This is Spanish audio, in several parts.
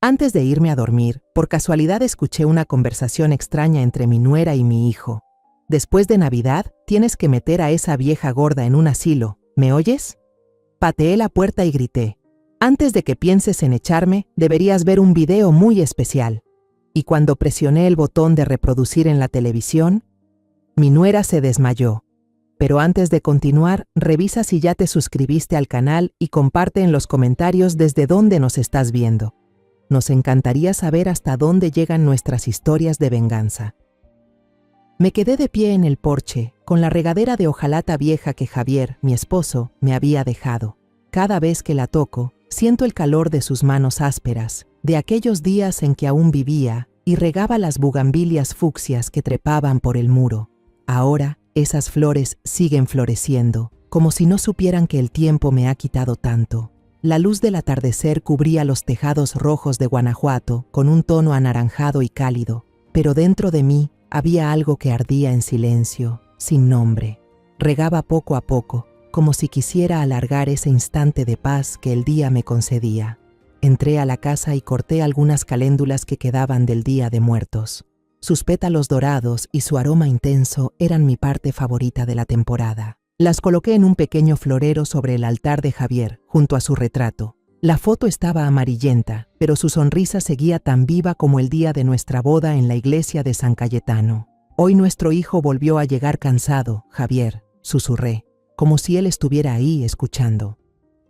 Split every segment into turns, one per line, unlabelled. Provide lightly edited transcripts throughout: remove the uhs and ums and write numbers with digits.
Antes de irme a dormir, por casualidad escuché una conversación extraña entre mi nuera y mi hijo. Después de Navidad, tienes que meter a esa vieja gorda en un asilo, ¿me oyes? Pateé la puerta y grité. Antes de que pienses en echarme, deberías ver un video muy especial. Y cuando presioné el botón de reproducir en la televisión, mi nuera se desmayó. Pero antes de continuar, revisa si ya te suscribiste al canal y comparte en los comentarios desde dónde nos estás viendo. Nos encantaría saber hasta dónde llegan nuestras historias de venganza. Me quedé de pie en el porche, con la regadera de hojalata vieja que Javier, mi esposo, me había dejado. Cada vez que la toco, siento el calor de sus manos ásperas, de aquellos días en que aún vivía y regaba las bugambilias fucsias que trepaban por el muro. Ahora, esas flores siguen floreciendo, como si no supieran que el tiempo me ha quitado tanto. La luz del atardecer cubría los tejados rojos de Guanajuato con un tono anaranjado y cálido, pero dentro de mí había algo que ardía en silencio, sin nombre. Regaba poco a poco, como si quisiera alargar ese instante de paz que el día me concedía. Entré a la casa y corté algunas caléndulas que quedaban del Día de Muertos. Sus pétalos dorados y su aroma intenso eran mi parte favorita de la temporada. Las coloqué en un pequeño florero sobre el altar de Javier, junto a su retrato. La foto estaba amarillenta, pero su sonrisa seguía tan viva como el día de nuestra boda en la iglesia de San Cayetano. Hoy nuestro hijo volvió a llegar cansado, Javier, susurré, como si él estuviera ahí escuchando.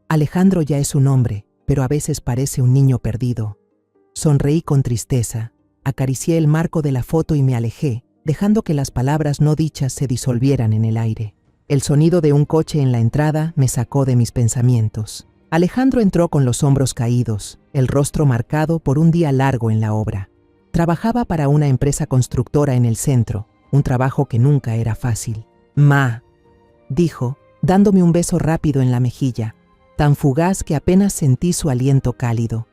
Alejandro ya es un hombre, pero a veces parece un niño perdido. Sonreí con tristeza, acaricié el marco de la foto y me alejé, dejando que las palabras no dichas se disolvieran en el aire. El sonido de un coche en la entrada me sacó de mis pensamientos. Alejandro entró con los hombros caídos, el rostro marcado por un día largo en la obra. Trabajaba para una empresa constructora en el centro, un trabajo que nunca era fácil. «Ma», dijo, dándome un beso rápido en la mejilla, tan fugaz que apenas sentí su aliento cálido.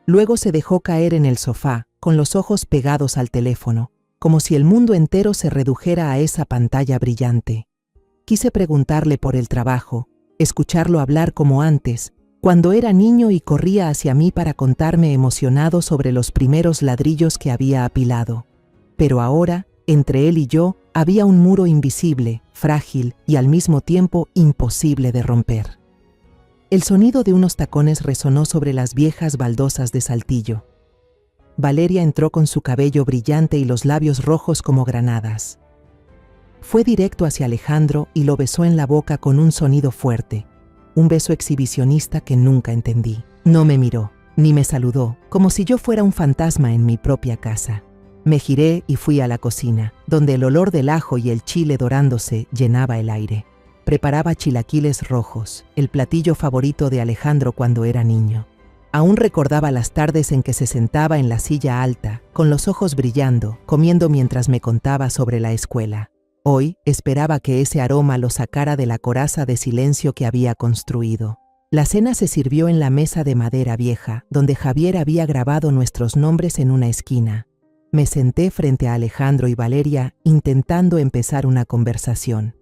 Luego se dejó caer en el sofá, con los ojos pegados al teléfono, como si el mundo entero se redujera a esa pantalla brillante. Quise preguntarle por el trabajo, escucharlo hablar como antes, cuando era niño y corría hacia mí para contarme emocionado sobre los primeros ladrillos que había apilado. Pero ahora, entre él y yo, había un muro invisible, frágil y al mismo tiempo imposible de romper. El sonido de unos tacones resonó sobre las viejas baldosas de Saltillo. Valeria entró con su cabello brillante y los labios rojos como granadas. Fue directo hacia Alejandro y lo besó en la boca con un sonido fuerte, un beso exhibicionista que nunca entendí. No me miró, ni me saludó, como si yo fuera un fantasma en mi propia casa. Me giré y fui a la cocina, donde el olor del ajo y el chile dorándose llenaba el aire. Preparaba chilaquiles rojos, el platillo favorito de Alejandro cuando era niño. Aún recordaba las tardes en que se sentaba en la silla alta, con los ojos brillando, comiendo mientras me contaba sobre la escuela. Hoy esperaba que ese aroma lo sacara de la coraza de silencio que había construido. La cena se sirvió en la mesa de madera vieja, donde Javier había grabado nuestros nombres en una esquina. Me senté frente a Alejandro y Valeria, intentando empezar una conversación.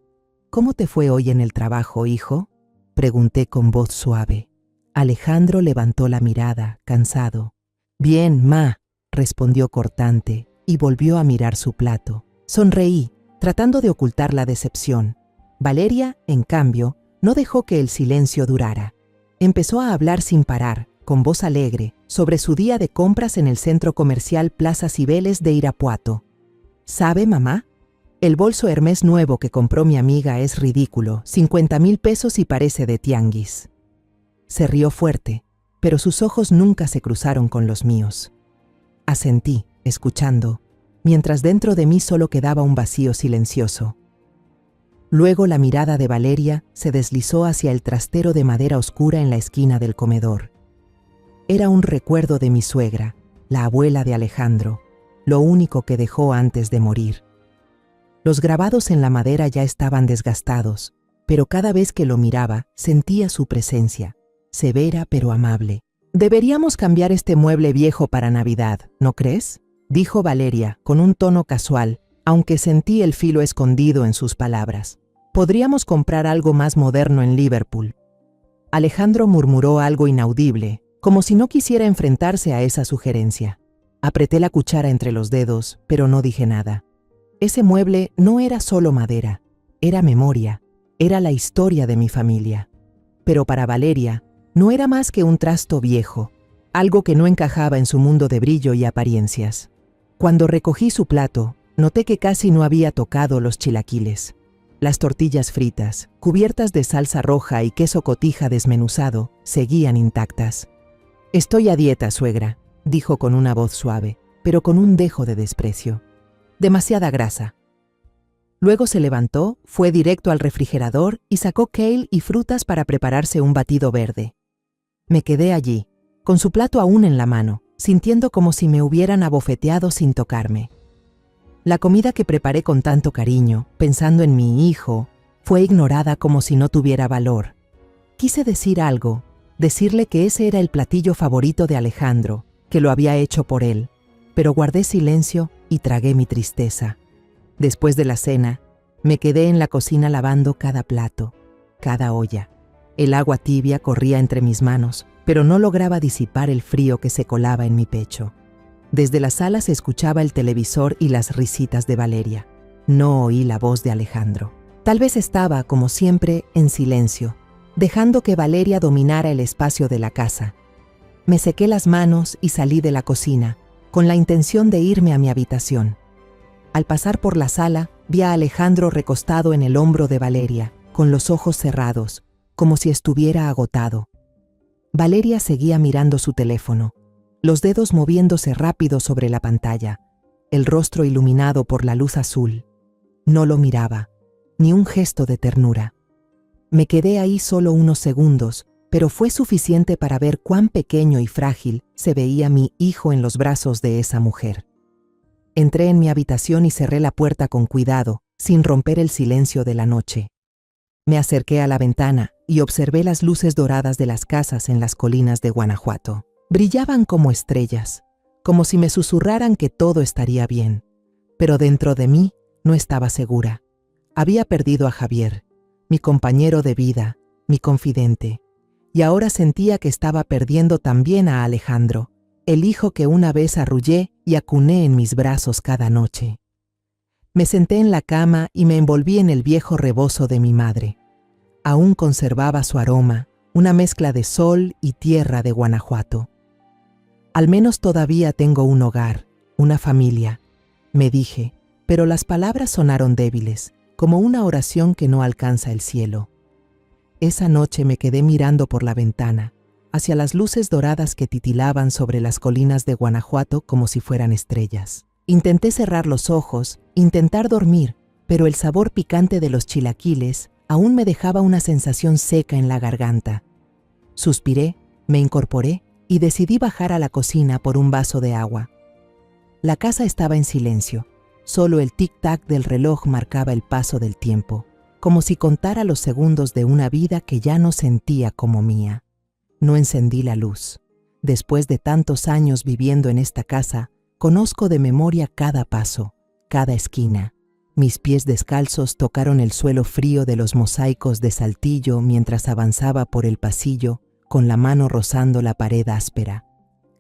«¿Cómo te fue hoy en el trabajo, hijo?», pregunté con voz suave. Alejandro levantó la mirada, cansado. «Bien, ma», respondió cortante, y volvió a mirar su plato. Sonreí, tratando de ocultar la decepción. Valeria, en cambio, no dejó que el silencio durara. Empezó a hablar sin parar, con voz alegre, sobre su día de compras en el centro comercial Plaza Cibeles de Irapuato. «¿Sabe, mamá? El bolso Hermès nuevo que compró mi amiga es ridículo, 50,000 pesos y parece de tianguis». Se rió fuerte, pero sus ojos nunca se cruzaron con los míos. Asentí, escuchando, mientras dentro de mí solo quedaba un vacío silencioso. Luego la mirada de Valeria se deslizó hacia el trastero de madera oscura en la esquina del comedor. Era un recuerdo de mi suegra, la abuela de Alejandro, lo único que dejó antes de morir. Los grabados en la madera ya estaban desgastados, pero cada vez que lo miraba sentía su presencia, severa pero amable. «Deberíamos cambiar este mueble viejo para Navidad, ¿no crees?», dijo Valeria con un tono casual, aunque sentí el filo escondido en sus palabras. «Podríamos comprar algo más moderno en Liverpool». Alejandro murmuró algo inaudible, como si no quisiera enfrentarse a esa sugerencia. Apreté la cuchara entre los dedos, pero no dije nada. Ese mueble no era solo madera, era memoria, era la historia de mi familia. Pero para Valeria, no era más que un trasto viejo, algo que no encajaba en su mundo de brillo y apariencias. Cuando recogí su plato, noté que casi no había tocado los chilaquiles. Las tortillas fritas, cubiertas de salsa roja y queso cotija desmenuzado, seguían intactas. «Estoy a dieta, suegra», dijo con una voz suave, pero con un dejo de desprecio. «Demasiada grasa». Luego se levantó, fue directo al refrigerador y sacó kale y frutas para prepararse un batido verde. Me quedé allí, con su plato aún en la mano, sintiendo como si me hubieran abofeteado sin tocarme. La comida que preparé con tanto cariño, pensando en mi hijo, fue ignorada como si no tuviera valor. Quise decir algo, decirle que ese era el platillo favorito de Alejandro, que lo había hecho por él, pero guardé silencio y tragué mi tristeza. Después de la cena, me quedé en la cocina lavando cada plato, cada olla. El agua tibia corría entre mis manos, pero no lograba disipar el frío que se colaba en mi pecho. Desde la sala se escuchaba el televisor y las risitas de Valeria. No oí la voz de Alejandro. Tal vez estaba, como siempre, en silencio, dejando que Valeria dominara el espacio de la casa. Me sequé las manos y salí de la cocina, con la intención de irme a mi habitación. Al pasar por la sala, vi a Alejandro recostado en el hombro de Valeria, con los ojos cerrados, como si estuviera agotado. Valeria seguía mirando su teléfono, los dedos moviéndose rápido sobre la pantalla, el rostro iluminado por la luz azul. No lo miraba, ni un gesto de ternura. Me quedé ahí solo unos segundos, pero fue suficiente para ver cuán pequeño y frágil se veía mi hijo en los brazos de esa mujer. Entré en mi habitación y cerré la puerta con cuidado, sin romper el silencio de la noche. Me acerqué a la ventana y observé las luces doradas de las casas en las colinas de Guanajuato. Brillaban como estrellas, como si me susurraran que todo estaría bien. Pero dentro de mí no estaba segura. Había perdido a Javier, mi compañero de vida, mi confidente, y ahora sentía que estaba perdiendo también a Alejandro, el hijo que una vez arrullé y acuné en mis brazos cada noche. Me senté en la cama y me envolví en el viejo rebozo de mi madre. Aún conservaba su aroma, una mezcla de sol y tierra de Guanajuato. Al menos todavía tengo un hogar, una familia, me dije, pero las palabras sonaron débiles, como una oración que no alcanza el cielo. Esa noche me quedé mirando por la ventana, hacia las luces doradas que titilaban sobre las colinas de Guanajuato como si fueran estrellas. Intenté cerrar los ojos, intentar dormir, pero el sabor picante de los chilaquiles aún me dejaba una sensación seca en la garganta. Suspiré, me incorporé y decidí bajar a la cocina por un vaso de agua. La casa estaba en silencio, solo el tic-tac del reloj marcaba el paso del tiempo, como si contara los segundos de una vida que ya no sentía como mía. No encendí la luz. Después de tantos años viviendo en esta casa, conozco de memoria cada paso, cada esquina. Mis pies descalzos tocaron el suelo frío de los mosaicos de Saltillo mientras avanzaba por el pasillo, con la mano rozando la pared áspera.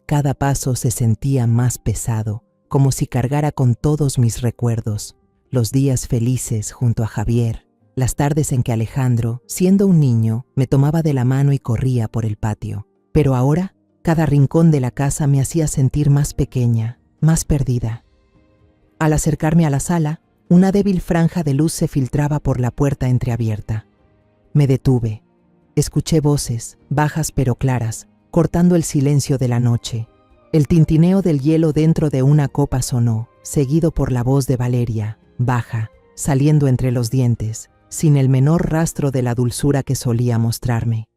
Cada paso se sentía más pesado, como si cargara con todos mis recuerdos, los días felices junto a Javier, las tardes en que Alejandro, siendo un niño, me tomaba de la mano y corría por el patio. Pero ahora, cada rincón de la casa me hacía sentir más pequeña, más perdida. Al acercarme a la sala, una débil franja de luz se filtraba por la puerta entreabierta. Me detuve. Escuché voces, bajas pero claras, cortando el silencio de la noche. El tintineo del hielo dentro de una copa sonó, seguido por la voz de Valeria, baja, saliendo entre los dientes, sin el menor rastro de la dulzura que solía mostrarme.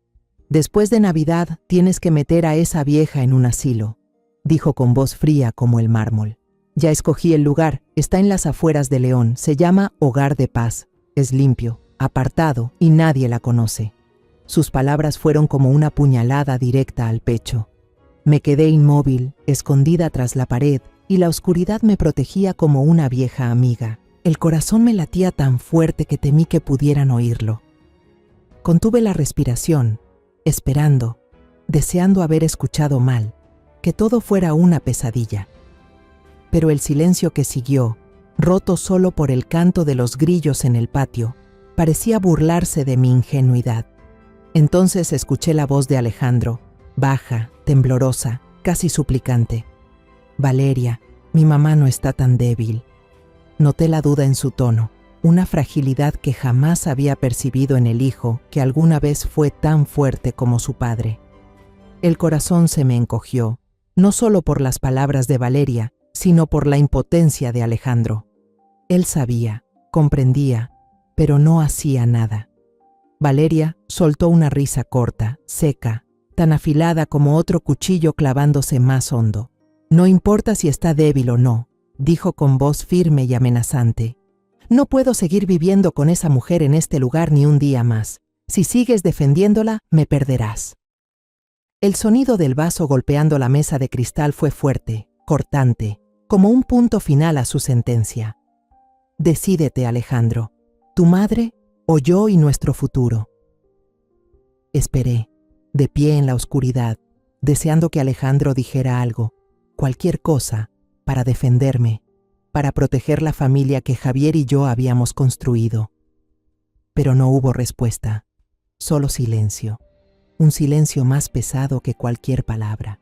«Después de Navidad tienes que meter a esa vieja en un asilo», dijo con voz fría como el mármol. «Ya escogí el lugar, está en las afueras de León, se llama Hogar de Paz, es limpio, apartado y nadie la conoce». Sus palabras fueron como una puñalada directa al pecho. Me quedé inmóvil, escondida tras la pared, y la oscuridad me protegía como una vieja amiga. El corazón me latía tan fuerte que temí que pudieran oírlo. Contuve la respiración, esperando, deseando haber escuchado mal, que todo fuera una pesadilla. Pero el silencio que siguió, roto solo por el canto de los grillos en el patio, parecía burlarse de mi ingenuidad. Entonces escuché la voz de Alejandro, baja, temblorosa, casi suplicante. «Valeria, mi mamá no está tan débil». Noté la duda en su tono, una fragilidad que jamás había percibido en el hijo que alguna vez fue tan fuerte como su padre. El corazón se me encogió, no solo por las palabras de Valeria, sino por la impotencia de Alejandro. Él sabía, comprendía, pero no hacía nada. Valeria soltó una risa corta, seca, tan afilada como otro cuchillo clavándose más hondo. «No importa si está débil o no», dijo con voz firme y amenazante. «No puedo seguir viviendo con esa mujer en este lugar ni un día más. Si sigues defendiéndola, me perderás». El sonido del vaso golpeando la mesa de cristal fue fuerte, cortante, como un punto final a su sentencia. «Decídete, Alejandro, tu madre o yo y nuestro futuro». Esperé, de pie en la oscuridad, deseando que Alejandro dijera algo, cualquier cosa, para defenderme, para proteger la familia que Javier y yo habíamos construido. Pero no hubo respuesta, solo silencio, un silencio más pesado que cualquier palabra.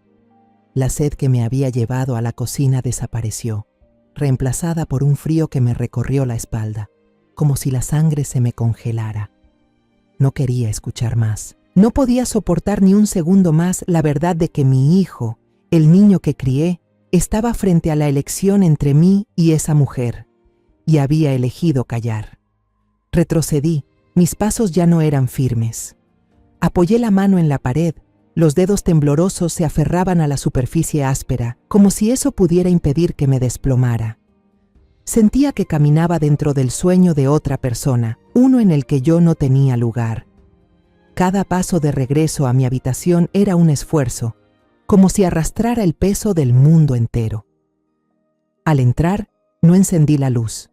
La sed que me había llevado a la cocina desapareció, reemplazada por un frío que me recorrió la espalda, como si la sangre se me congelara. No quería escuchar más. No podía soportar ni un segundo más la verdad de que mi hijo, el niño que crié, estaba frente a la elección entre mí y esa mujer, y había elegido callar. Retrocedí, mis pasos ya no eran firmes. Apoyé la mano en la pared, los dedos temblorosos se aferraban a la superficie áspera, como si eso pudiera impedir que me desplomara. Sentía que caminaba dentro del sueño de otra persona, uno en el que yo no tenía lugar. Cada paso de regreso a mi habitación era un esfuerzo, como si arrastrara el peso del mundo entero. Al entrar, no encendí la luz.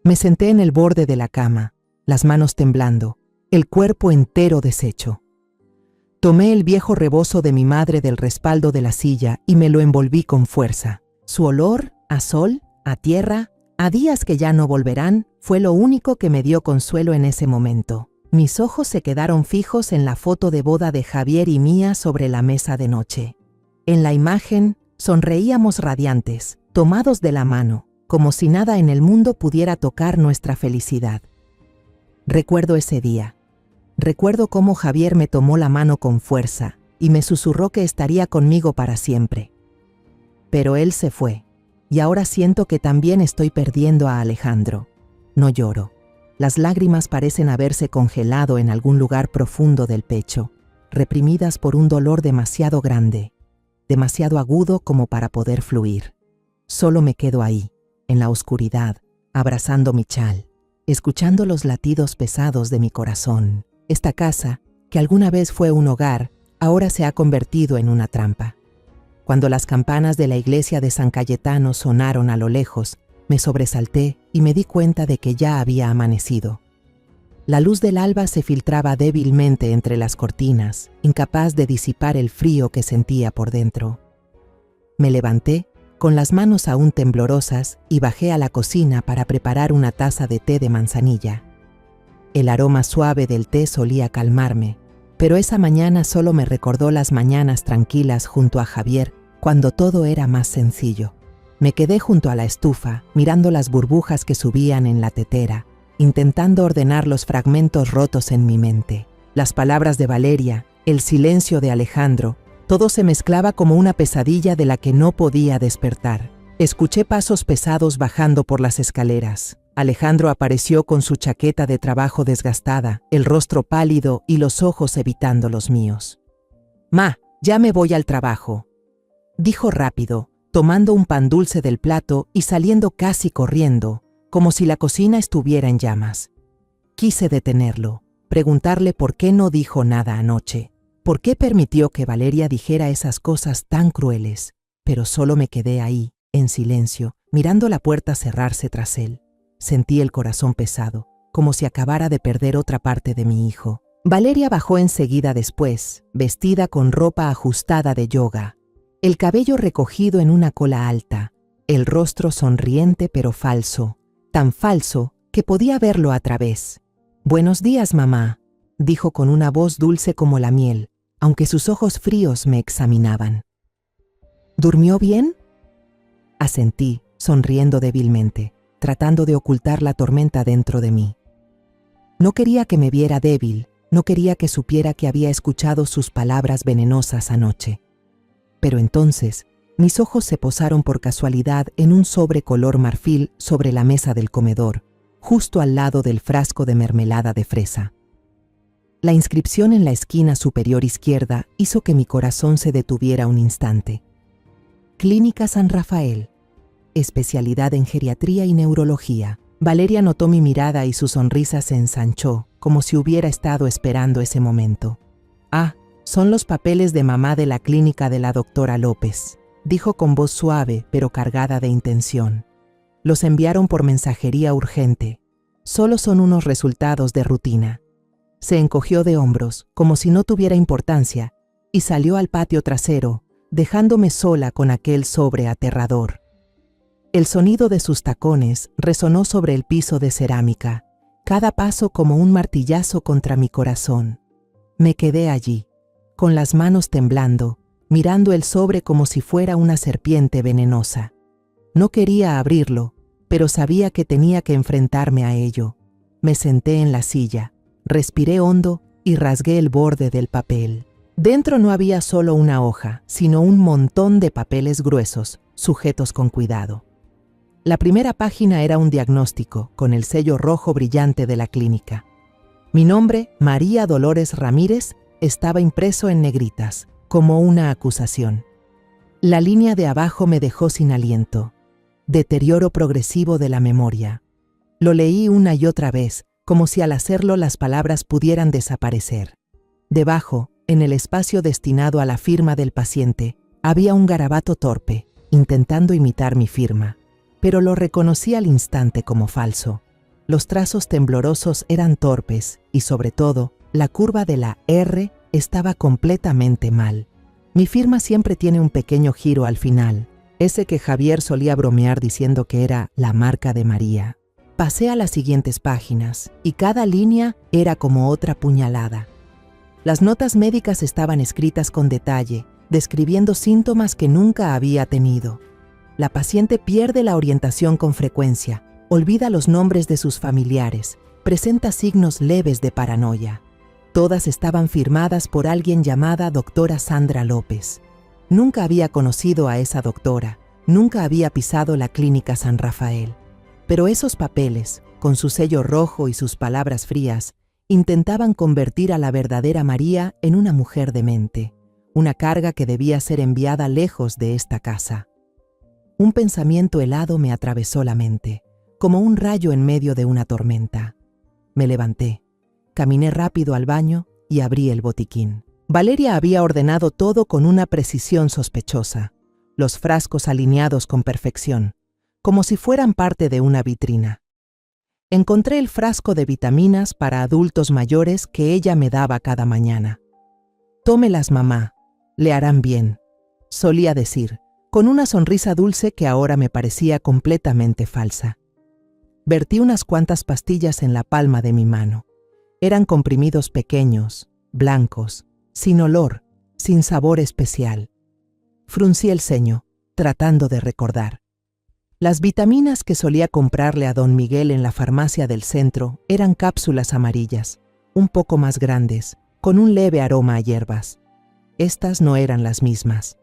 Me senté en el borde de la cama, las manos temblando, el cuerpo entero deshecho. Tomé el viejo rebozo de mi madre del respaldo de la silla y me lo envolví con fuerza. Su olor, a sol, a tierra, a días que ya no volverán, fue lo único que me dio consuelo en ese momento. Mis ojos se quedaron fijos en la foto de boda de Javier y mía sobre la mesa de noche. En la imagen, sonreíamos radiantes, tomados de la mano, como si nada en el mundo pudiera tocar nuestra felicidad. Recuerdo ese día. Recuerdo cómo Javier me tomó la mano con fuerza y me susurró que estaría conmigo para siempre. Pero él se fue, y ahora siento que también estoy perdiendo a Alejandro. No lloro. Las lágrimas parecen haberse congelado en algún lugar profundo del pecho, reprimidas por un dolor demasiado grande, demasiado agudo como para poder fluir. Solo me quedo ahí, en la oscuridad, abrazando mi chal, escuchando los latidos pesados de mi corazón. Esta casa, que alguna vez fue un hogar, ahora se ha convertido en una trampa. Cuando las campanas de la iglesia de San Cayetano sonaron a lo lejos, me sobresalté y me di cuenta de que ya había amanecido. La luz del alba se filtraba débilmente entre las cortinas, incapaz de disipar el frío que sentía por dentro. Me levanté, con las manos aún temblorosas, y bajé a la cocina para preparar una taza de té de manzanilla. El aroma suave del té solía calmarme, pero esa mañana solo me recordó las mañanas tranquilas junto a Javier, cuando todo era más sencillo. Me quedé junto a la estufa, mirando las burbujas que subían en la tetera, intentando ordenar los fragmentos rotos en mi mente. Las palabras de Valeria, el silencio de Alejandro, todo se mezclaba como una pesadilla de la que no podía despertar. Escuché pasos pesados bajando por las escaleras. Alejandro apareció con su chaqueta de trabajo desgastada, el rostro pálido y los ojos evitando los míos. «Ma, ya me voy al trabajo», dijo rápido, tomando un pan dulce del plato y saliendo casi corriendo, como si la cocina estuviera en llamas. Quise detenerlo, preguntarle por qué no dijo nada anoche, por qué permitió que Valeria dijera esas cosas tan crueles, pero solo me quedé ahí, en silencio, mirando la puerta cerrarse tras él. Sentí el corazón pesado, como si acabara de perder otra parte de mi hijo. Valeria bajó enseguida después, vestida con ropa ajustada de yoga, el cabello recogido en una cola alta, el rostro sonriente pero falso, tan falso que podía verlo a través. «Buenos días, mamá», dijo con una voz dulce como la miel, aunque sus ojos fríos me examinaban. «¿Durmió bien?». Asentí, sonriendo débilmente, tratando de ocultar la tormenta dentro de mí. No quería que me viera débil, no quería que supiera que había escuchado sus palabras venenosas anoche. Pero entonces, mis ojos se posaron por casualidad en un sobre color marfil sobre la mesa del comedor, justo al lado del frasco de mermelada de fresa. La inscripción en la esquina superior izquierda hizo que mi corazón se detuviera un instante. Clínica San Rafael. Especialidad en geriatría y neurología. Valeria notó mi mirada y su sonrisa se ensanchó, como si hubiera estado esperando ese momento. «Ah, son los papeles de mamá de la clínica de la doctora López», dijo con voz suave pero cargada de intención. «Los enviaron por mensajería urgente. Solo son unos resultados de rutina». Se encogió de hombros, como si no tuviera importancia, y salió al patio trasero, dejándome sola con aquel sobre aterrador. El sonido de sus tacones resonó sobre el piso de cerámica, cada paso como un martillazo contra mi corazón. Me quedé allí, con las manos temblando, mirando el sobre como si fuera una serpiente venenosa. No quería abrirlo, pero sabía que tenía que enfrentarme a ello. Me senté en la silla, respiré hondo y rasgué el borde del papel. Dentro no había solo una hoja, sino un montón de papeles gruesos, sujetos con cuidado. La primera página era un diagnóstico, con el sello rojo brillante de la clínica. Mi nombre, María Dolores Ramírez, estaba impreso en negritas, como una acusación. La línea de abajo me dejó sin aliento. Deterioro progresivo de la memoria. Lo leí una y otra vez, como si al hacerlo las palabras pudieran desaparecer. Debajo, en el espacio destinado a la firma del paciente, había un garabato torpe, intentando imitar mi firma. Pero lo reconocí al instante como falso. Los trazos temblorosos eran torpes y, sobre todo, la curva de la R estaba completamente mal. Mi firma siempre tiene un pequeño giro al final, ese que Javier solía bromear diciendo que era la marca de María. Pasé a las siguientes páginas y cada línea era como otra puñalada. Las notas médicas estaban escritas con detalle, describiendo síntomas que nunca había tenido. La paciente pierde la orientación con frecuencia, olvida los nombres de sus familiares, presenta signos leves de paranoia. Todas estaban firmadas por alguien llamada doctora Sandra López. Nunca había conocido a esa doctora, nunca había pisado la clínica San Rafael. Pero esos papeles, con su sello rojo y sus palabras frías, intentaban convertir a la verdadera María en una mujer demente, una carga que debía ser enviada lejos de esta casa. Un pensamiento helado me atravesó la mente, como un rayo en medio de una tormenta. Me levanté, caminé rápido al baño y abrí el botiquín. Valeria había ordenado todo con una precisión sospechosa, los frascos alineados con perfección, como si fueran parte de una vitrina. Encontré el frasco de vitaminas para adultos mayores que ella me daba cada mañana. «Tómelas, mamá, le harán bien», solía decir, con una sonrisa dulce que ahora me parecía completamente falsa. Vertí unas cuantas pastillas en la palma de mi mano. Eran comprimidos pequeños, blancos, sin olor, sin sabor especial. Fruncí el ceño, tratando de recordar. Las vitaminas que solía comprarle a don Miguel en la farmacia del centro eran cápsulas amarillas, un poco más grandes, con un leve aroma a hierbas. Estas no eran las mismas.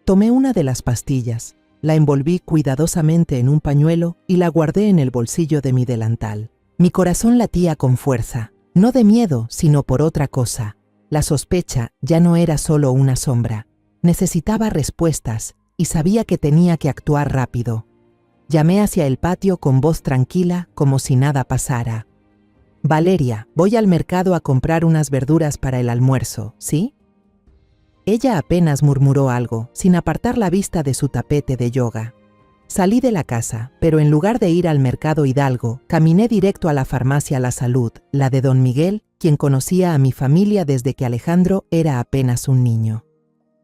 Tomé una de las pastillas, la envolví cuidadosamente en un pañuelo y la guardé en el bolsillo de mi delantal. Mi corazón latía con fuerza, no de miedo, sino por otra cosa. La sospecha ya no era solo una sombra. Necesitaba respuestas y sabía que tenía que actuar rápido. Llamé hacia el patio con voz tranquila, como si nada pasara. «Valeria, voy al mercado a comprar unas verduras para el almuerzo, ¿sí?». Ella apenas murmuró algo, sin apartar la vista de su tapete de yoga. Salí de la casa, pero en lugar de ir al mercado Hidalgo, caminé directo a la farmacia La Salud, la de don Miguel, quien conocía a mi familia desde que Alejandro era apenas un niño.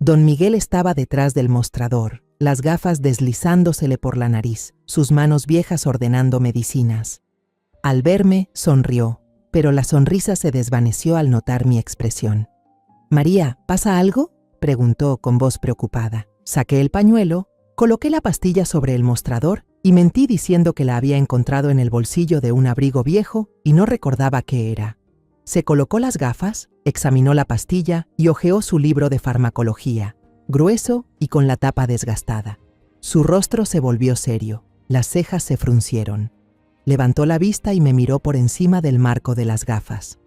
Don Miguel estaba detrás del mostrador, las gafas deslizándosele por la nariz, sus manos viejas ordenando medicinas. Al verme, sonrió, pero la sonrisa se desvaneció al notar mi expresión. «María, ¿pasa algo?», preguntó con voz preocupada. Saqué el pañuelo, coloqué la pastilla sobre el mostrador y mentí diciendo que la había encontrado en el bolsillo de un abrigo viejo y no recordaba qué era. Se colocó las gafas, examinó la pastilla y hojeó su libro de farmacología, grueso y con la tapa desgastada. Su rostro se volvió serio, las cejas se fruncieron. Levantó la vista y me miró por encima del marco de las gafas.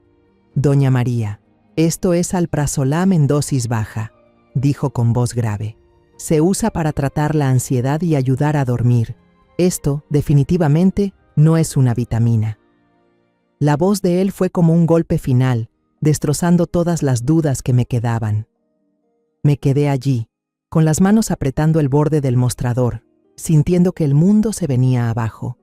«Doña María, esto es alprazolam en dosis baja», dijo con voz grave. «Se usa para tratar la ansiedad y ayudar a dormir. Esto, definitivamente, no es una vitamina». La voz de él fue como un golpe final, destrozando todas las dudas que me quedaban. Me quedé allí, con las manos apretando el borde del mostrador, sintiendo que el mundo se venía abajo.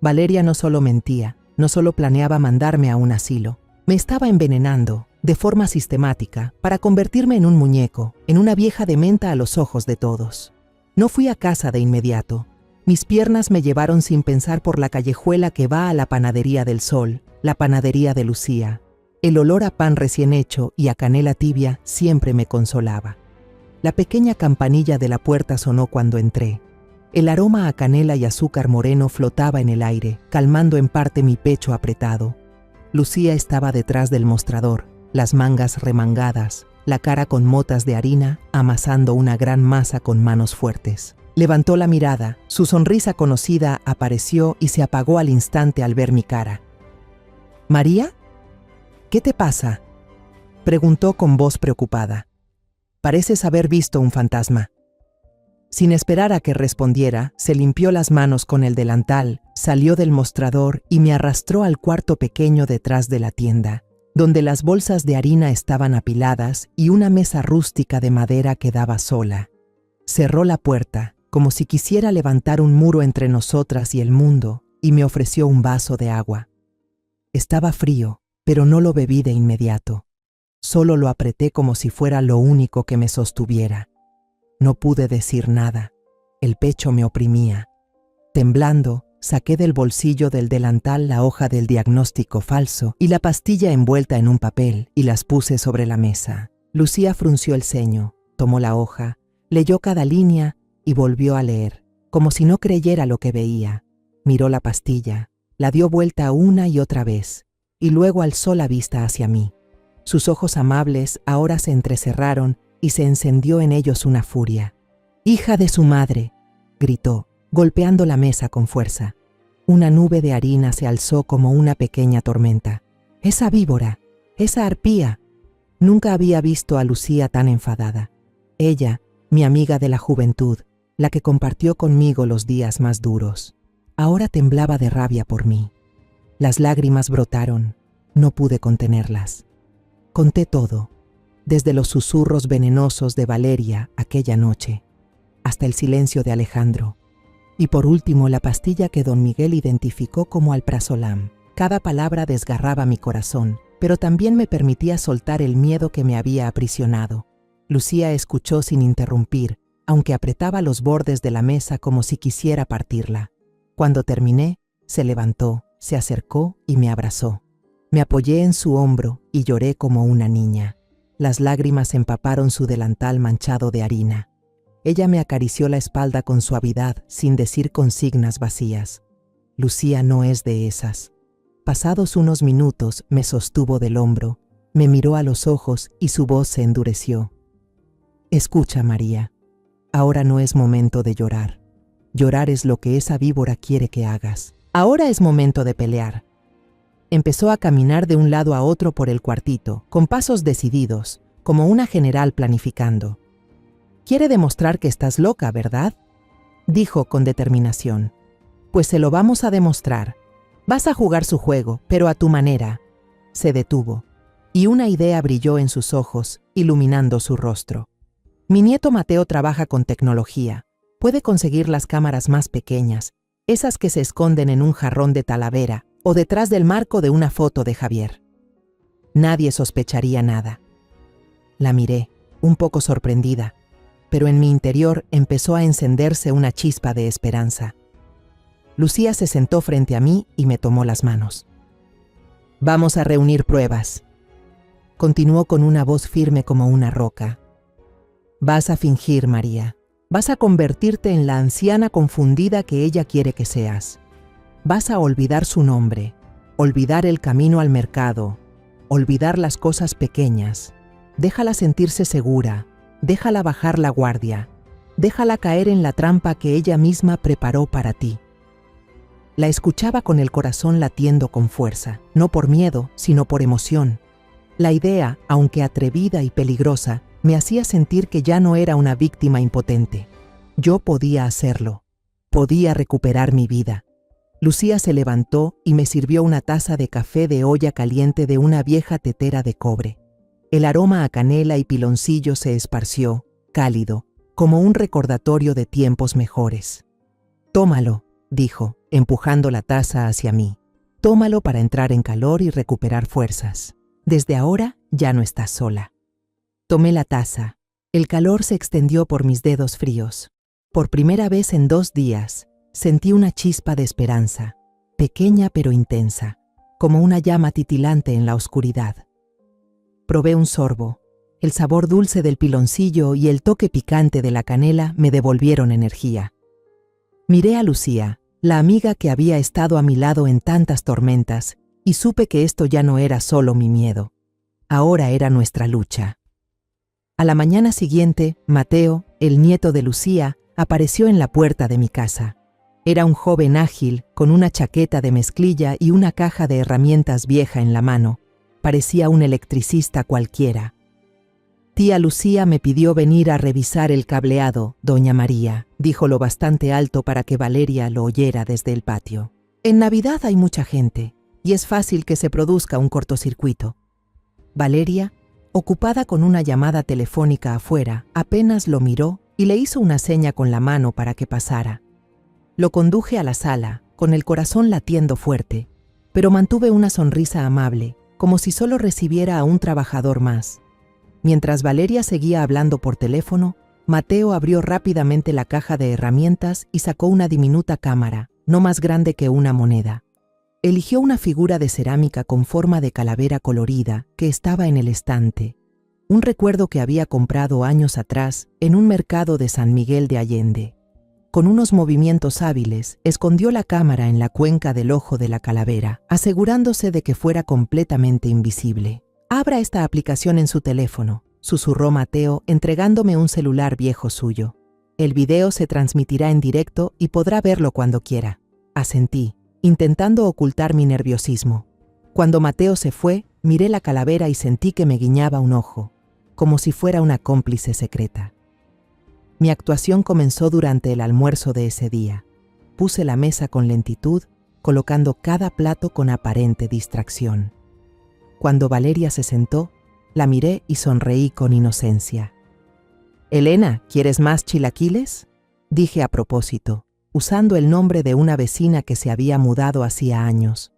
Valeria no solo mentía, no solo planeaba mandarme a un asilo, me estaba envenenando, de forma sistemática, para convertirme en un muñeco, en una vieja dementa a los ojos de todos. No fui a casa de inmediato. Mis piernas me llevaron sin pensar por la callejuela que va a la Panadería del Sol, la panadería de Lucía. El olor a pan recién hecho y a canela tibia siempre me consolaba. La pequeña campanilla de la puerta sonó cuando entré. El aroma a canela y azúcar moreno flotaba en el aire, calmando en parte mi pecho apretado. Lucía estaba detrás del mostrador, las mangas remangadas, la cara con motas de harina, amasando una gran masa con manos fuertes. Levantó la mirada, su sonrisa conocida apareció y se apagó al instante al ver mi cara. «¿María? ¿Qué te pasa?», preguntó con voz preocupada. «Pareces haber visto un fantasma». Sin esperar a que respondiera, se limpió las manos con el delantal, salió del mostrador y me arrastró al cuarto pequeño detrás de la tienda, donde las bolsas de harina estaban apiladas y una mesa rústica de madera quedaba sola. Cerró la puerta, como si quisiera levantar un muro entre nosotras y el mundo, y me ofreció un vaso de agua. Estaba frío, pero no lo bebí de inmediato. Solo lo apreté como si fuera lo único que me sostuviera. No pude decir nada. El pecho me oprimía. Temblando, saqué del bolsillo del delantal la hoja del diagnóstico falso y la pastilla envuelta en un papel y las puse sobre la mesa. Lucía frunció el ceño, tomó la hoja, leyó cada línea y volvió a leer, como si no creyera lo que veía. Miró la pastilla, la dio vuelta una y otra vez, y luego alzó la vista hacia mí. Sus ojos amables ahora se entrecerraron y se encendió en ellos una furia. «¡Hija de su madre!», gritó, golpeando la mesa con fuerza. Una nube de harina se alzó como una pequeña tormenta. «¡Esa víbora! ¡Esa arpía!». Nunca había visto a Lucía tan enfadada. Ella, mi amiga de la juventud, la que compartió conmigo los días más duros. Ahora temblaba de rabia por mí. Las lágrimas brotaron, no pude contenerlas. Conté todo, desde los susurros venenosos de Valeria aquella noche, hasta el silencio de Alejandro, y por último la pastilla que don Miguel identificó como alprazolam. Cada palabra desgarraba mi corazón, pero también me permitía soltar el miedo que me había aprisionado. Lucía escuchó sin interrumpir, aunque apretaba los bordes de la mesa como si quisiera partirla. Cuando terminé, se levantó, se acercó y me abrazó. Me apoyé en su hombro y lloré como una niña. Las lágrimas empaparon su delantal manchado de harina. Ella me acarició la espalda con suavidad, sin decir consignas vacías. Lucía no es de esas. Pasados unos minutos, me sostuvo del hombro, me miró a los ojos y su voz se endureció. «Escucha, María. Ahora no es momento de llorar. Llorar es lo que esa víbora quiere que hagas. Ahora es momento de pelear». Empezó a caminar de un lado a otro por el cuartito, con pasos decididos, como una general planificando. «Quiere demostrar que estás loca, ¿verdad?», dijo con determinación. «Pues se lo vamos a demostrar. Vas a jugar su juego, pero a tu manera». Se detuvo, y una idea brilló en sus ojos, iluminando su rostro. «Mi nieto Mateo trabaja con tecnología. Puede conseguir las cámaras más pequeñas, esas que se esconden en un jarrón de Talavera o detrás del marco de una foto de Javier. Nadie sospecharía nada. La miré, un poco sorprendida, pero en mi interior empezó a encenderse una chispa de esperanza. Lucía se sentó frente a mí y me tomó las manos. «Vamos a reunir pruebas», continuó con una voz firme como una roca. «Vas a fingir, María. Vas a convertirte en la anciana confundida que ella quiere que seas. Vas a olvidar su nombre, olvidar el camino al mercado, olvidar las cosas pequeñas. Déjala sentirse segura, déjala bajar la guardia, déjala caer en la trampa que ella misma preparó para ti». La escuchaba con el corazón latiendo con fuerza, no por miedo, sino por emoción. La idea, aunque atrevida y peligrosa, me hacía sentir que ya no era una víctima impotente. Yo podía hacerlo. Podía recuperar mi vida. Lucía se levantó y me sirvió una taza de café de olla caliente de una vieja tetera de cobre. El aroma a canela y piloncillo se esparció, cálido, como un recordatorio de tiempos mejores. «Tómalo», dijo, empujando la taza hacia mí. «Tómalo para entrar en calor y recuperar fuerzas. Desde ahora ya no estás sola». Tomé la taza. El calor se extendió por mis dedos fríos. Por primera vez en 2 días, sentí una chispa de esperanza, pequeña pero intensa, como una llama titilante en la oscuridad. Probé un sorbo. El sabor dulce del piloncillo y el toque picante de la canela me devolvieron energía. Miré a Lucía, la amiga que había estado a mi lado en tantas tormentas, y supe que esto ya no era solo mi miedo. Ahora era nuestra lucha. A la mañana siguiente, Mateo, el nieto de Lucía, apareció en la puerta de mi casa. Era un joven ágil, con una chaqueta de mezclilla y una caja de herramientas vieja en la mano. Parecía un electricista cualquiera. «Tía Lucía me pidió venir a revisar el cableado, doña María», dijo lo bastante alto para que Valeria lo oyera desde el patio. «En Navidad hay mucha gente, y es fácil que se produzca un cortocircuito». Valeria, ocupada con una llamada telefónica afuera, apenas lo miró y le hizo una seña con la mano para que pasara. Lo conduje a la sala, con el corazón latiendo fuerte, pero mantuve una sonrisa amable, como si solo recibiera a un trabajador más. Mientras Valeria seguía hablando por teléfono, Mateo abrió rápidamente la caja de herramientas y sacó una diminuta cámara, no más grande que una moneda. Eligió una figura de cerámica con forma de calavera colorida que estaba en el estante, un recuerdo que había comprado años atrás en un mercado de San Miguel de Allende. Con unos movimientos hábiles, escondió la cámara en la cuenca del ojo de la calavera, asegurándose de que fuera completamente invisible. «Abra esta aplicación en su teléfono», susurró Mateo, entregándome un celular viejo suyo. «El video se transmitirá en directo y podrá verlo cuando quiera». Asentí, intentando ocultar mi nerviosismo. Cuando Mateo se fue, miré la calavera y sentí que me guiñaba un ojo, como si fuera una cómplice secreta. Mi actuación comenzó durante el almuerzo de ese día. Puse la mesa con lentitud, colocando cada plato con aparente distracción. Cuando Valeria se sentó, la miré y sonreí con inocencia. «Elena, ¿quieres más chilaquiles?», dije a propósito, usando el nombre de una vecina que se había mudado hacía años.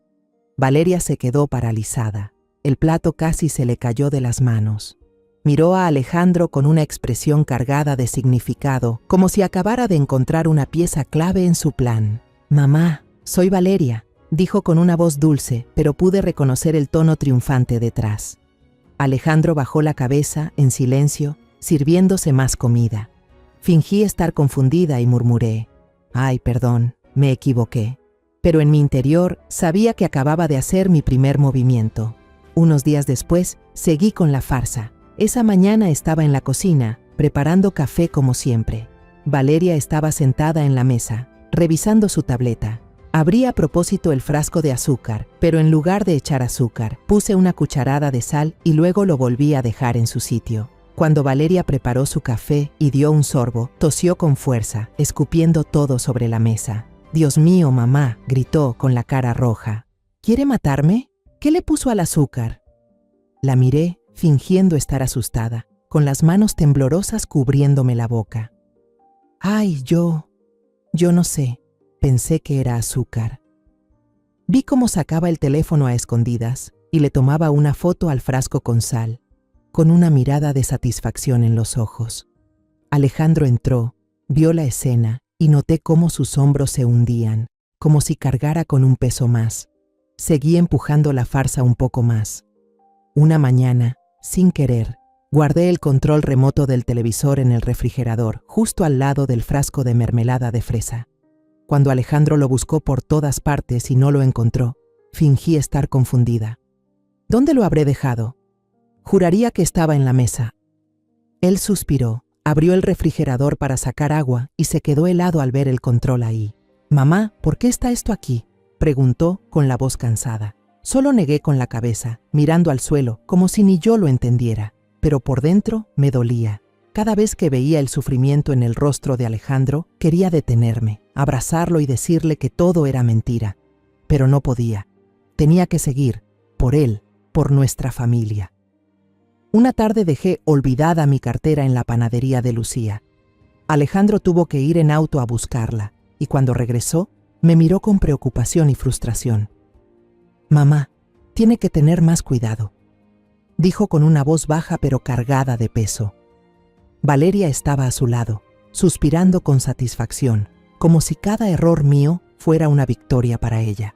Valeria se quedó paralizada. El plato casi se le cayó de las manos. Miró a Alejandro con una expresión cargada de significado, como si acabara de encontrar una pieza clave en su plan. «Mamá, soy Valeria», dijo con una voz dulce, pero pude reconocer el tono triunfante detrás. Alejandro bajó la cabeza, en silencio, sirviéndose más comida. Fingí estar confundida y murmuré: «Ay, perdón, me equivoqué». Pero en mi interior sabía que acababa de hacer mi primer movimiento. Unos días después, seguí con la farsa. Esa mañana estaba en la cocina, preparando café como siempre. Valeria estaba sentada en la mesa, revisando su tableta. Abrí a propósito el frasco de azúcar, pero en lugar de echar azúcar, puse una cucharada de sal y luego lo volví a dejar en su sitio. Cuando Valeria preparó su café y dio un sorbo, tosió con fuerza, escupiendo todo sobre la mesa. «Dios mío, mamá», gritó con la cara roja. «¿Quiere matarme? ¿Qué le puso al azúcar?». La miré, fingiendo estar asustada, con las manos temblorosas cubriéndome la boca. «Ay, yo no sé». Pensé que era azúcar. Vi cómo sacaba el teléfono a escondidas y le tomaba una foto al frasco con sal, con una mirada de satisfacción en los ojos. Alejandro entró, vio la escena y noté cómo sus hombros se hundían, como si cargara con un peso más. Seguí empujando la farsa un poco más. Una mañana, sin querer, guardé el control remoto del televisor en el refrigerador, justo al lado del frasco de mermelada de fresa. Cuando Alejandro lo buscó por todas partes y no lo encontró, fingí estar confundida. ¿Dónde lo habré dejado? Juraría que estaba en la mesa. Él suspiró, abrió el refrigerador para sacar agua y se quedó helado al ver el control ahí. «Mamá, ¿por qué está esto aquí?», preguntó con la voz cansada. Solo negué con la cabeza, mirando al suelo, como si ni yo lo entendiera, pero por dentro me dolía. Cada vez que veía el sufrimiento en el rostro de Alejandro, quería detenerme, abrazarlo y decirle que todo era mentira. Pero no podía. Tenía que seguir, por él, por nuestra familia. Una tarde dejé olvidada mi cartera en la panadería de Lucía. Alejandro tuvo que ir en auto a buscarla, y cuando regresó, me miró con preocupación y frustración. «Mamá, tiene que tener más cuidado», dijo con una voz baja pero cargada de peso. Valeria estaba a su lado, suspirando con satisfacción, como si cada error mío fuera una victoria para ella.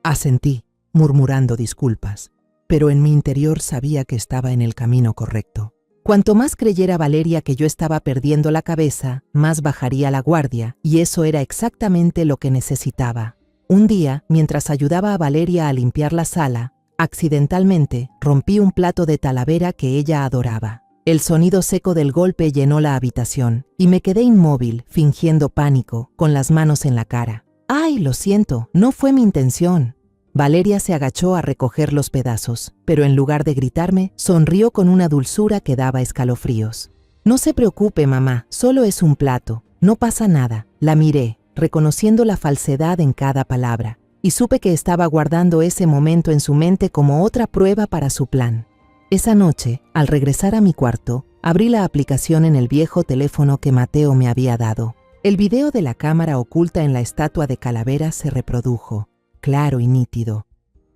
Asentí, murmurando disculpas, pero en mi interior sabía que estaba en el camino correcto. Cuanto más creyera Valeria que yo estaba perdiendo la cabeza, más bajaría la guardia, y eso era exactamente lo que necesitaba. Un día, mientras ayudaba a Valeria a limpiar la sala, accidentalmente rompí un plato de talavera que ella adoraba. El sonido seco del golpe llenó la habitación, y me quedé inmóvil, fingiendo pánico, con las manos en la cara. «¡Ay, lo siento! No fue mi intención». Valeria se agachó a recoger los pedazos, pero en lugar de gritarme, sonrió con una dulzura que daba escalofríos. «No se preocupe, mamá, solo es un plato. No pasa nada». La miré, reconociendo la falsedad en cada palabra, y supe que estaba guardando ese momento en su mente como otra prueba para su plan. Esa noche, al regresar a mi cuarto, abrí la aplicación en el viejo teléfono que Mateo me había dado. El video de la cámara oculta en la estatua de calavera se reprodujo, claro y nítido.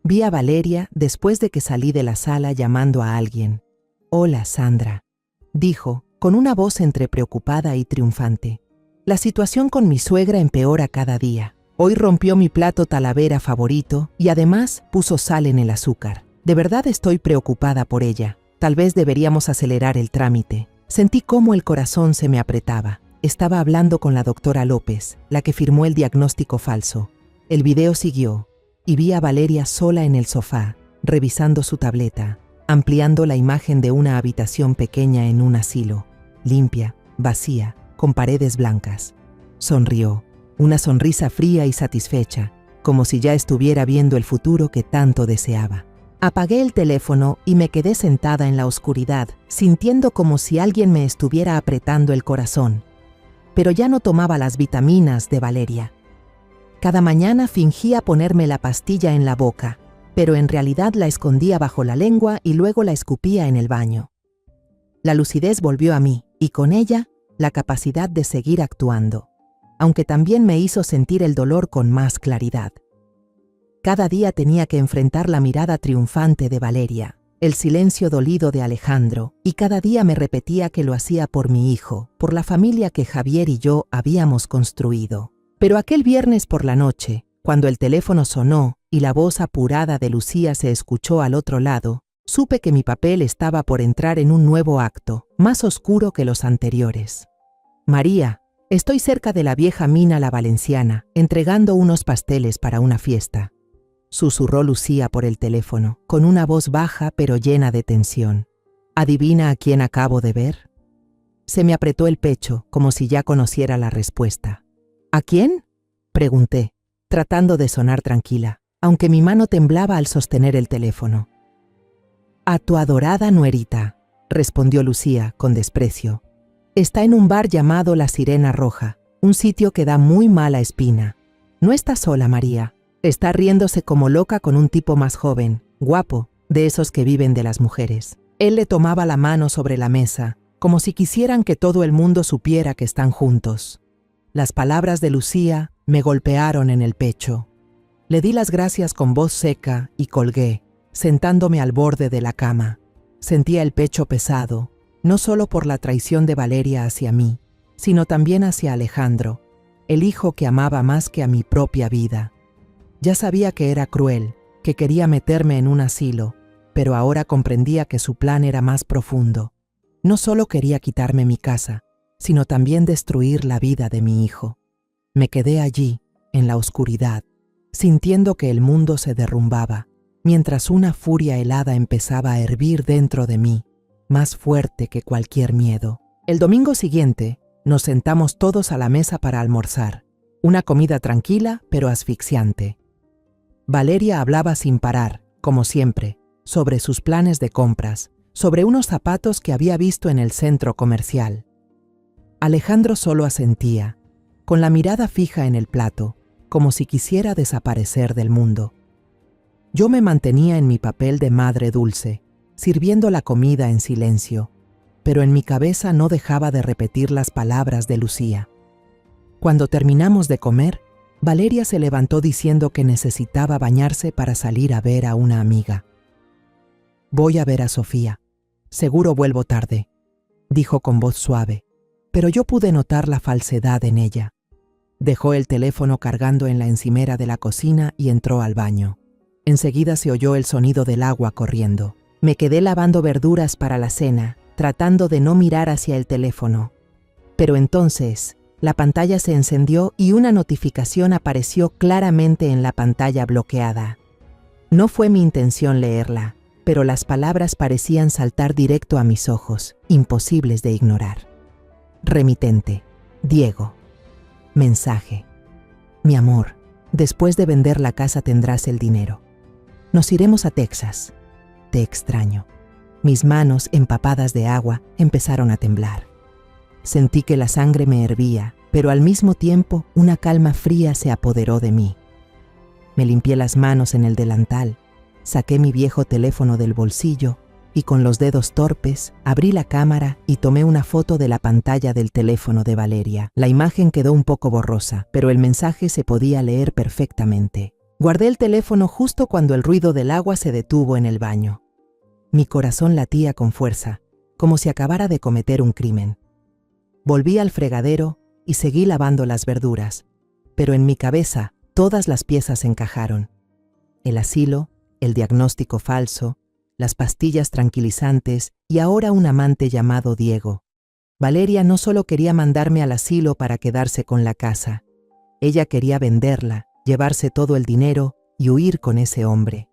Vi a Valeria después de que salí de la sala llamando a alguien. «Hola, Sandra», dijo, con una voz entre preocupada y triunfante. «La situación con mi suegra empeora cada día. Hoy rompió mi plato talavera favorito y además puso sal en el azúcar. De verdad estoy preocupada por ella. Tal vez deberíamos acelerar el trámite». Sentí cómo el corazón se me apretaba. Estaba hablando con la doctora López, la que firmó el diagnóstico falso. El video siguió, y vi a Valeria sola en el sofá, revisando su tableta, ampliando la imagen de una habitación pequeña en un asilo, limpia, vacía, con paredes blancas. Sonrió, una sonrisa fría y satisfecha, como si ya estuviera viendo el futuro que tanto deseaba. Apagué el teléfono y me quedé sentada en la oscuridad, sintiendo como si alguien me estuviera apretando el corazón. Pero ya no tomaba las vitaminas de Valeria. Cada mañana fingía ponerme la pastilla en la boca, pero en realidad la escondía bajo la lengua y luego la escupía en el baño. La lucidez volvió a mí, y con ella, la capacidad de seguir actuando, aunque también me hizo sentir el dolor con más claridad. Cada día tenía que enfrentar la mirada triunfante de Valeria, el silencio dolido de Alejandro, y cada día me repetía que lo hacía por mi hijo, por la familia que Javier y yo habíamos construido. Pero aquel viernes por la noche, cuando el teléfono sonó y la voz apurada de Lucía se escuchó al otro lado, supe que mi papel estaba por entrar en un nuevo acto, más oscuro que los anteriores. «María, estoy cerca de la vieja mina La Valenciana, entregando unos pasteles para una fiesta», susurró Lucía por el teléfono, con una voz baja pero llena de tensión. «¿Adivina a quién acabo de ver?». Se me apretó el pecho, como si ya conociera la respuesta. «¿A quién?», pregunté, tratando de sonar tranquila, aunque mi mano temblaba al sostener el teléfono. «A tu adorada nuerita», respondió Lucía con desprecio. «Está en un bar llamado La Sirena Roja, un sitio que da muy mala espina. No está sola, María. Está riéndose como loca con un tipo más joven, guapo, de esos que viven de las mujeres. Él le tomaba la mano sobre la mesa, como si quisieran que todo el mundo supiera que están juntos». Las palabras de Lucía me golpearon en el pecho. Le di las gracias con voz seca y colgué, sentándome al borde de la cama. Sentía el pecho pesado, no solo por la traición de Valeria hacia mí, sino también hacia Alejandro, el hijo que amaba más que a mi propia vida. Ya sabía que era cruel, que quería meterme en un asilo, pero ahora comprendía que su plan era más profundo. No solo quería quitarme mi casa, sino también destruir la vida de mi hijo. Me quedé allí, en la oscuridad, sintiendo que el mundo se derrumbaba, mientras una furia helada empezaba a hervir dentro de mí, más fuerte que cualquier miedo. El domingo siguiente, nos sentamos todos a la mesa para almorzar, una comida tranquila pero asfixiante. Valeria hablaba sin parar, como siempre, sobre sus planes de compras, sobre unos zapatos que había visto en el centro comercial. Alejandro solo asentía, con la mirada fija en el plato, como si quisiera desaparecer del mundo. Yo me mantenía en mi papel de madre dulce, sirviendo la comida en silencio, pero en mi cabeza no dejaba de repetir las palabras de Lucía. Cuando terminamos de comer, Valeria se levantó diciendo que necesitaba bañarse para salir a ver a una amiga. «Voy a ver a Sofía. Seguro vuelvo tarde», dijo con voz suave, pero yo pude notar la falsedad en ella. Dejó el teléfono cargando en la encimera de la cocina y entró al baño. Enseguida se oyó el sonido del agua corriendo. Me quedé lavando verduras para la cena, tratando de no mirar hacia el teléfono. Pero entonces, la pantalla se encendió y una notificación apareció claramente en la pantalla bloqueada. No fue mi intención leerla, pero las palabras parecían saltar directo a mis ojos, imposibles de ignorar. Remitente, Diego. Mensaje. Mi amor, después de vender la casa tendrás el dinero. Nos iremos a Texas. Te extraño. Mis manos, empapadas de agua, empezaron a temblar. Sentí que la sangre me hervía, pero al mismo tiempo una calma fría se apoderó de mí. Me limpié las manos en el delantal, saqué mi viejo teléfono del bolsillo y con los dedos torpes abrí la cámara y tomé una foto de la pantalla del teléfono de Valeria. La imagen quedó un poco borrosa, pero el mensaje se podía leer perfectamente. Guardé el teléfono justo cuando el ruido del agua se detuvo en el baño. Mi corazón latía con fuerza, como si acabara de cometer un crimen. Volví al fregadero y seguí lavando las verduras, pero en mi cabeza todas las piezas encajaron. El asilo, el diagnóstico falso, las pastillas tranquilizantes y ahora un amante llamado Diego. Valeria no solo quería mandarme al asilo para quedarse con la casa. Ella quería venderla, llevarse todo el dinero y huir con ese hombre.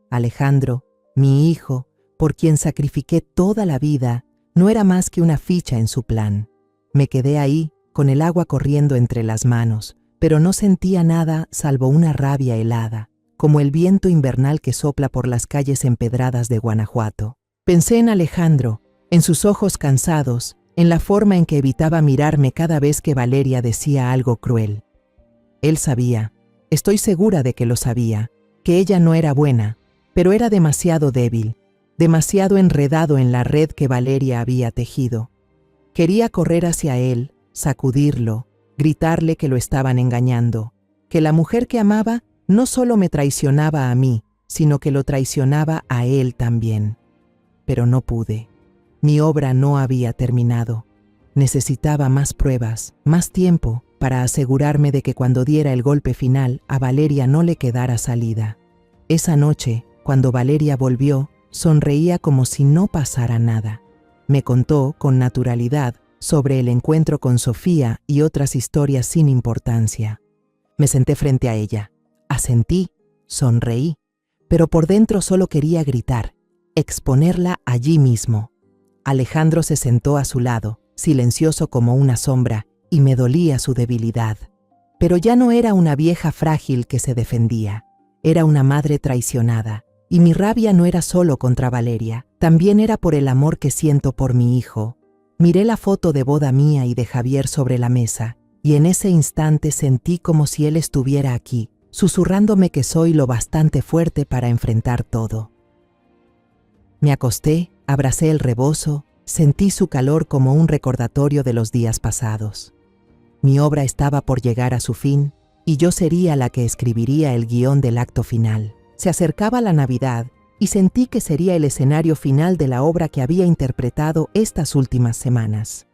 Alejandro, mi hijo, por quien sacrifiqué toda la vida, no era más que una ficha en su plan. Me quedé ahí, con el agua corriendo entre las manos, pero no sentía nada salvo una rabia helada, como el viento invernal que sopla por las calles empedradas de Guanajuato. Pensé en Alejandro, en sus ojos cansados, en la forma en que evitaba mirarme cada vez que Valeria decía algo cruel. Él sabía, estoy segura de que lo sabía, que ella no era buena, pero era demasiado débil, demasiado enredado en la red que Valeria había tejido. Quería correr hacia él, sacudirlo, gritarle que lo estaban engañando, que la mujer que amaba no solo me traicionaba a mí, sino que lo traicionaba a él también. Pero no pude. Mi obra no había terminado. Necesitaba más pruebas, más tiempo, para asegurarme de que cuando diera el golpe final a Valeria no le quedara salida. Esa noche, cuando Valeria volvió, sonreía como si no pasara nada. Me contó, con naturalidad, sobre el encuentro con Sofía y otras historias sin importancia. Me senté frente a ella. Asentí, sonreí, pero por dentro solo quería gritar, exponerla allí mismo. Alejandro se sentó a su lado, silencioso como una sombra, y me dolía su debilidad. Pero ya no era una vieja frágil que se defendía, era una madre traicionada, y mi rabia no era solo contra Valeria, también era por el amor que siento por mi hijo. Miré la foto de boda mía y de Javier sobre la mesa, y en ese instante sentí como si él estuviera aquí, susurrándome que soy lo bastante fuerte para enfrentar todo. Me acosté, abracé el rebozo, sentí su calor como un recordatorio de los días pasados. Mi obra estaba por llegar a su fin, y yo sería la que escribiría el guión del acto final. Se acercaba la Navidad, y sentí que sería el escenario final de la obra que había interpretado estas últimas semanas.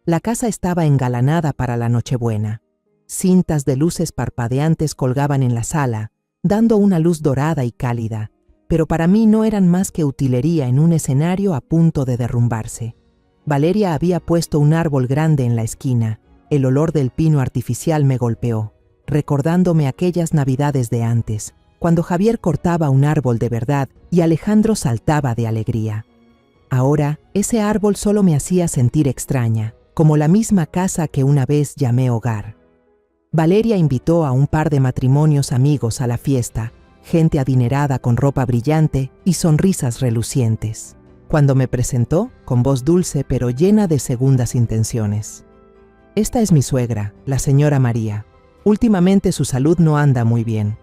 La casa estaba engalanada para la Nochebuena. Cintas de luces parpadeantes colgaban en la sala, dando una luz dorada y cálida, pero para mí no eran más que utilería en un escenario a punto de derrumbarse. Valeria había puesto un árbol grande en la esquina. El olor del pino artificial me golpeó, recordándome aquellas navidades de antes, cuando Javier cortaba un árbol de verdad y Alejandro saltaba de alegría. Ahora, ese árbol solo me hacía sentir extraña, como la misma casa que una vez llamé hogar. Valeria invitó a un par de matrimonios amigos a la fiesta, gente adinerada con ropa brillante y sonrisas relucientes. Cuando me presentó, con voz dulce pero llena de segundas intenciones. Esta es mi suegra, la señora María. Últimamente su salud no anda muy bien.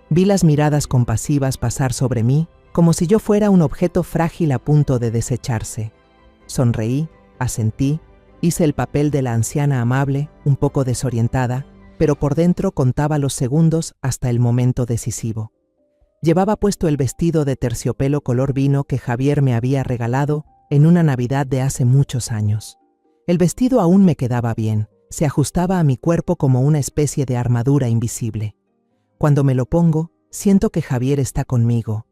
Vi las miradas compasivas pasar sobre mí, como si yo fuera un objeto frágil a punto de desecharse. Sonreí, asentí, hice el papel de la anciana amable, un poco desorientada, pero por dentro contaba los segundos hasta el momento decisivo. Llevaba puesto el vestido de terciopelo color vino que Javier me había regalado en una Navidad de hace muchos años. El vestido aún me quedaba bien, se ajustaba a mi cuerpo como una especie de armadura invisible. Cuando me lo pongo, siento que Javier está conmigo,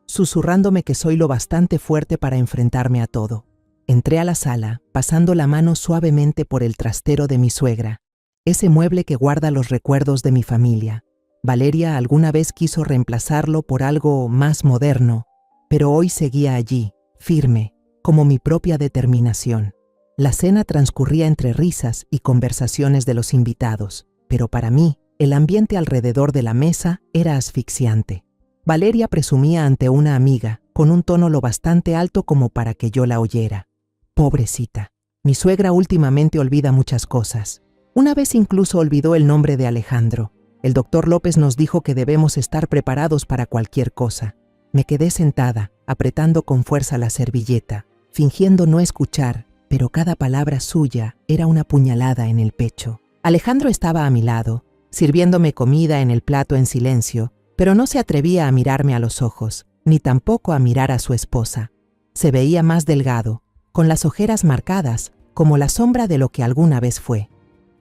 susurrándome que soy lo bastante fuerte para enfrentarme a todo. Entré a la sala, pasando la mano suavemente por el trastero de mi suegra, ese mueble que guarda los recuerdos de mi familia. Valeria alguna vez quiso reemplazarlo por algo más moderno, pero hoy seguía allí, firme, como mi propia determinación. La cena transcurría entre risas y conversaciones de los invitados, pero para mí, el ambiente alrededor de la mesa era asfixiante. Valeria presumía ante una amiga, con un tono lo bastante alto como para que yo la oyera. Pobrecita, mi suegra últimamente olvida muchas cosas. Una vez incluso olvidó el nombre de Alejandro. El doctor López nos dijo que debemos estar preparados para cualquier cosa. Me quedé sentada, apretando con fuerza la servilleta, fingiendo no escuchar, pero cada palabra suya era una puñalada en el pecho. Alejandro estaba a mi lado, sirviéndome comida en el plato en silencio, pero no se atrevía a mirarme a los ojos, ni tampoco a mirar a su esposa. Se veía más delgado, con las ojeras marcadas, como la sombra de lo que alguna vez fue.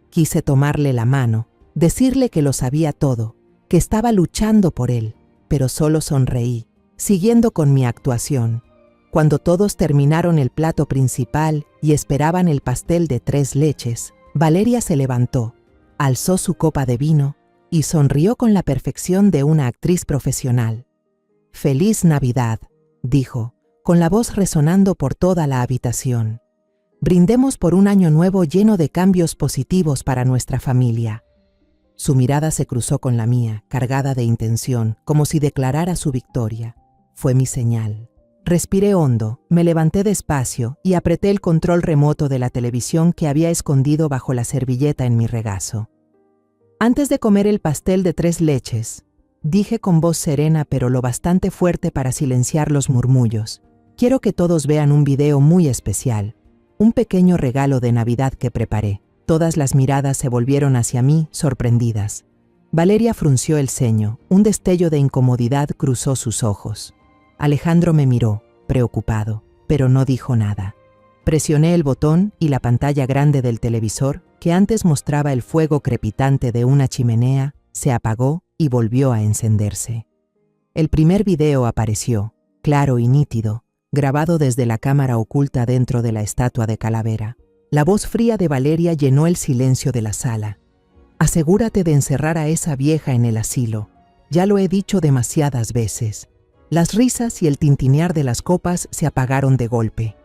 Quise tomarle la mano, decirle que lo sabía todo, que estaba luchando por él, pero solo sonreí, siguiendo con mi actuación. Cuando todos terminaron el plato principal y esperaban el pastel de 3 leches, Valeria se levantó, alzó su copa de vino y sonrió con la perfección de una actriz profesional. «Feliz Navidad», dijo, con la voz resonando por toda la habitación. «Brindemos por un año nuevo lleno de cambios positivos para nuestra familia». Su mirada se cruzó con la mía, cargada de intención, como si declarara su victoria. Fue mi señal. Respiré hondo, me levanté despacio y apreté el control remoto de la televisión que había escondido bajo la servilleta en mi regazo. Antes de comer el pastel de 3 leches, dije con voz serena pero lo bastante fuerte para silenciar los murmullos. Quiero que todos vean un video muy especial, un pequeño regalo de Navidad que preparé. Todas las miradas se volvieron hacia mí, sorprendidas. Valeria frunció el ceño, un destello de incomodidad cruzó sus ojos. Alejandro me miró, preocupado, pero no dijo nada. Presioné el botón y la pantalla grande del televisor, que antes mostraba el fuego crepitante de una chimenea, se apagó y volvió a encenderse. El primer video apareció, claro y nítido, grabado desde la cámara oculta dentro de la estatua de calavera. La voz fría de Valeria llenó el silencio de la sala. «Asegúrate de encerrar a esa vieja en el asilo. Ya lo he dicho demasiadas veces». Las risas y el tintinear de las copas se apagaron de golpe.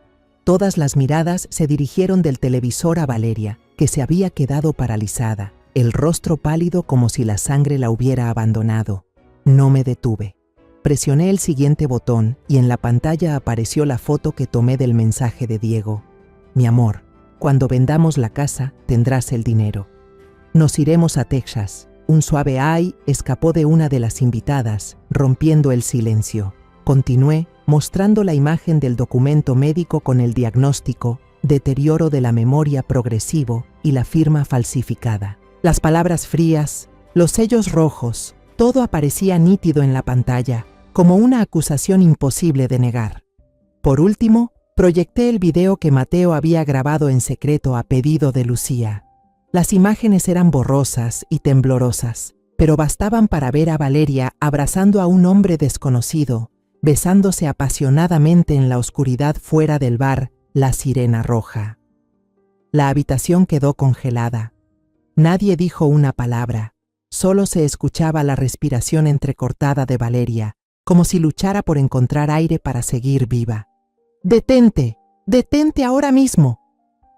Todas las miradas se dirigieron del televisor a Valeria, que se había quedado paralizada, el rostro pálido como si la sangre la hubiera abandonado. No me detuve. Presioné el siguiente botón y en la pantalla apareció la foto que tomé del mensaje de Diego. «Mi amor, cuando vendamos la casa, tendrás el dinero. Nos iremos a Texas». Un suave ay escapó de una de las invitadas, rompiendo el silencio. Continué, mostrando la imagen del documento médico con el diagnóstico, deterioro de la memoria progresivo y la firma falsificada. Las palabras frías, los sellos rojos, todo aparecía nítido en la pantalla, como una acusación imposible de negar. Por último, proyecté el video que Mateo había grabado en secreto a pedido de Lucía. Las imágenes eran borrosas y temblorosas, pero bastaban para ver a Valeria abrazando a un hombre desconocido, besándose apasionadamente en la oscuridad fuera del bar La Sirena Roja. La habitación quedó congelada. Nadie dijo una palabra, solo se escuchaba la respiración entrecortada de Valeria, como si luchara por encontrar aire para seguir viva. «¡Detente! ¡Detente ahora mismo!»,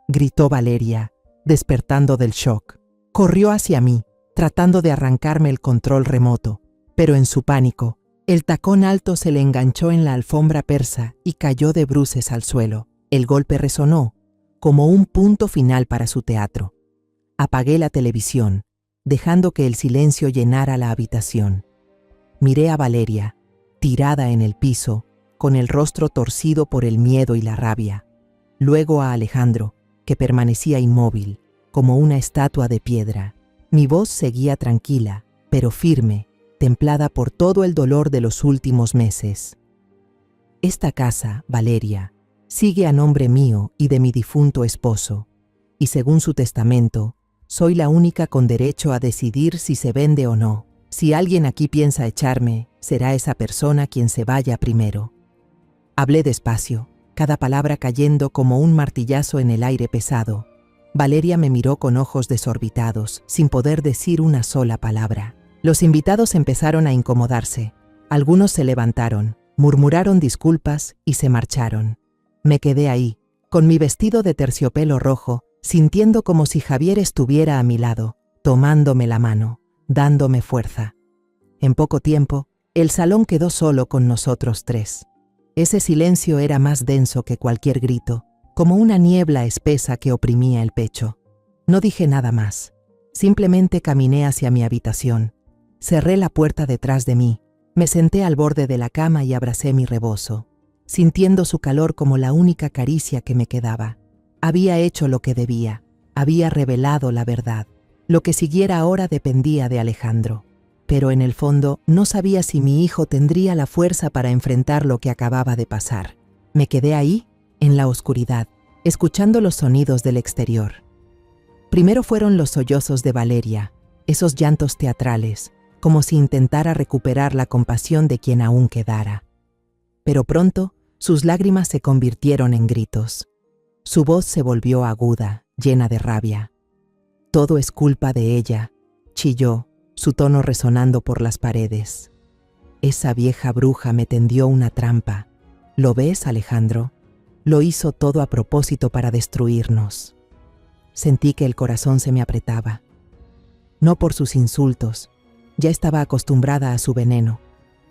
gritó Valeria, despertando del shock. Corrió hacia mí, tratando de arrancarme el control remoto, pero en su pánico, el tacón alto se le enganchó en la alfombra persa y cayó de bruces al suelo. El golpe resonó, como un punto final para su teatro. Apagué la televisión, dejando que el silencio llenara la habitación. Miré a Valeria, tirada en el piso, con el rostro torcido por el miedo y la rabia. Luego a Alejandro, que permanecía inmóvil, como una estatua de piedra. Mi voz seguía tranquila, pero firme, templada por todo el dolor de los últimos meses. Esta casa, Valeria, sigue a nombre mío y de mi difunto esposo, y según su testamento, soy la única con derecho a decidir si se vende o no. Si alguien aquí piensa echarme, será esa persona quien se vaya primero. Hablé despacio, cada palabra cayendo como un martillazo en el aire pesado. Valeria me miró con ojos desorbitados, sin poder decir una sola palabra. Los invitados empezaron a incomodarse. Algunos se levantaron, murmuraron disculpas y se marcharon. Me quedé ahí, con mi vestido de terciopelo rojo, sintiendo como si Javier estuviera a mi lado, tomándome la mano, dándome fuerza. En poco tiempo, el salón quedó solo con nosotros tres. Ese silencio era más denso que cualquier grito, como una niebla espesa que oprimía el pecho. No dije nada más. Simplemente caminé hacia mi habitación. Cerré la puerta detrás de mí, me senté al borde de la cama y abracé mi rebozo, sintiendo su calor como la única caricia que me quedaba. Había hecho lo que debía, había revelado la verdad. Lo que siguiera ahora dependía de Alejandro. Pero en el fondo no sabía si mi hijo tendría la fuerza para enfrentar lo que acababa de pasar. Me quedé ahí, en la oscuridad, escuchando los sonidos del exterior. Primero fueron los sollozos de Valeria, esos llantos teatrales, como si intentara recuperar la compasión de quien aún quedara. Pero pronto, sus lágrimas se convirtieron en gritos. Su voz se volvió aguda, llena de rabia. «Todo es culpa de ella», chilló, su tono resonando por las paredes. «Esa vieja bruja me tendió una trampa. ¿Lo ves, Alejandro? Lo hizo todo a propósito para destruirnos». Sentí que el corazón se me apretaba. No por sus insultos, ya estaba acostumbrada a su veneno,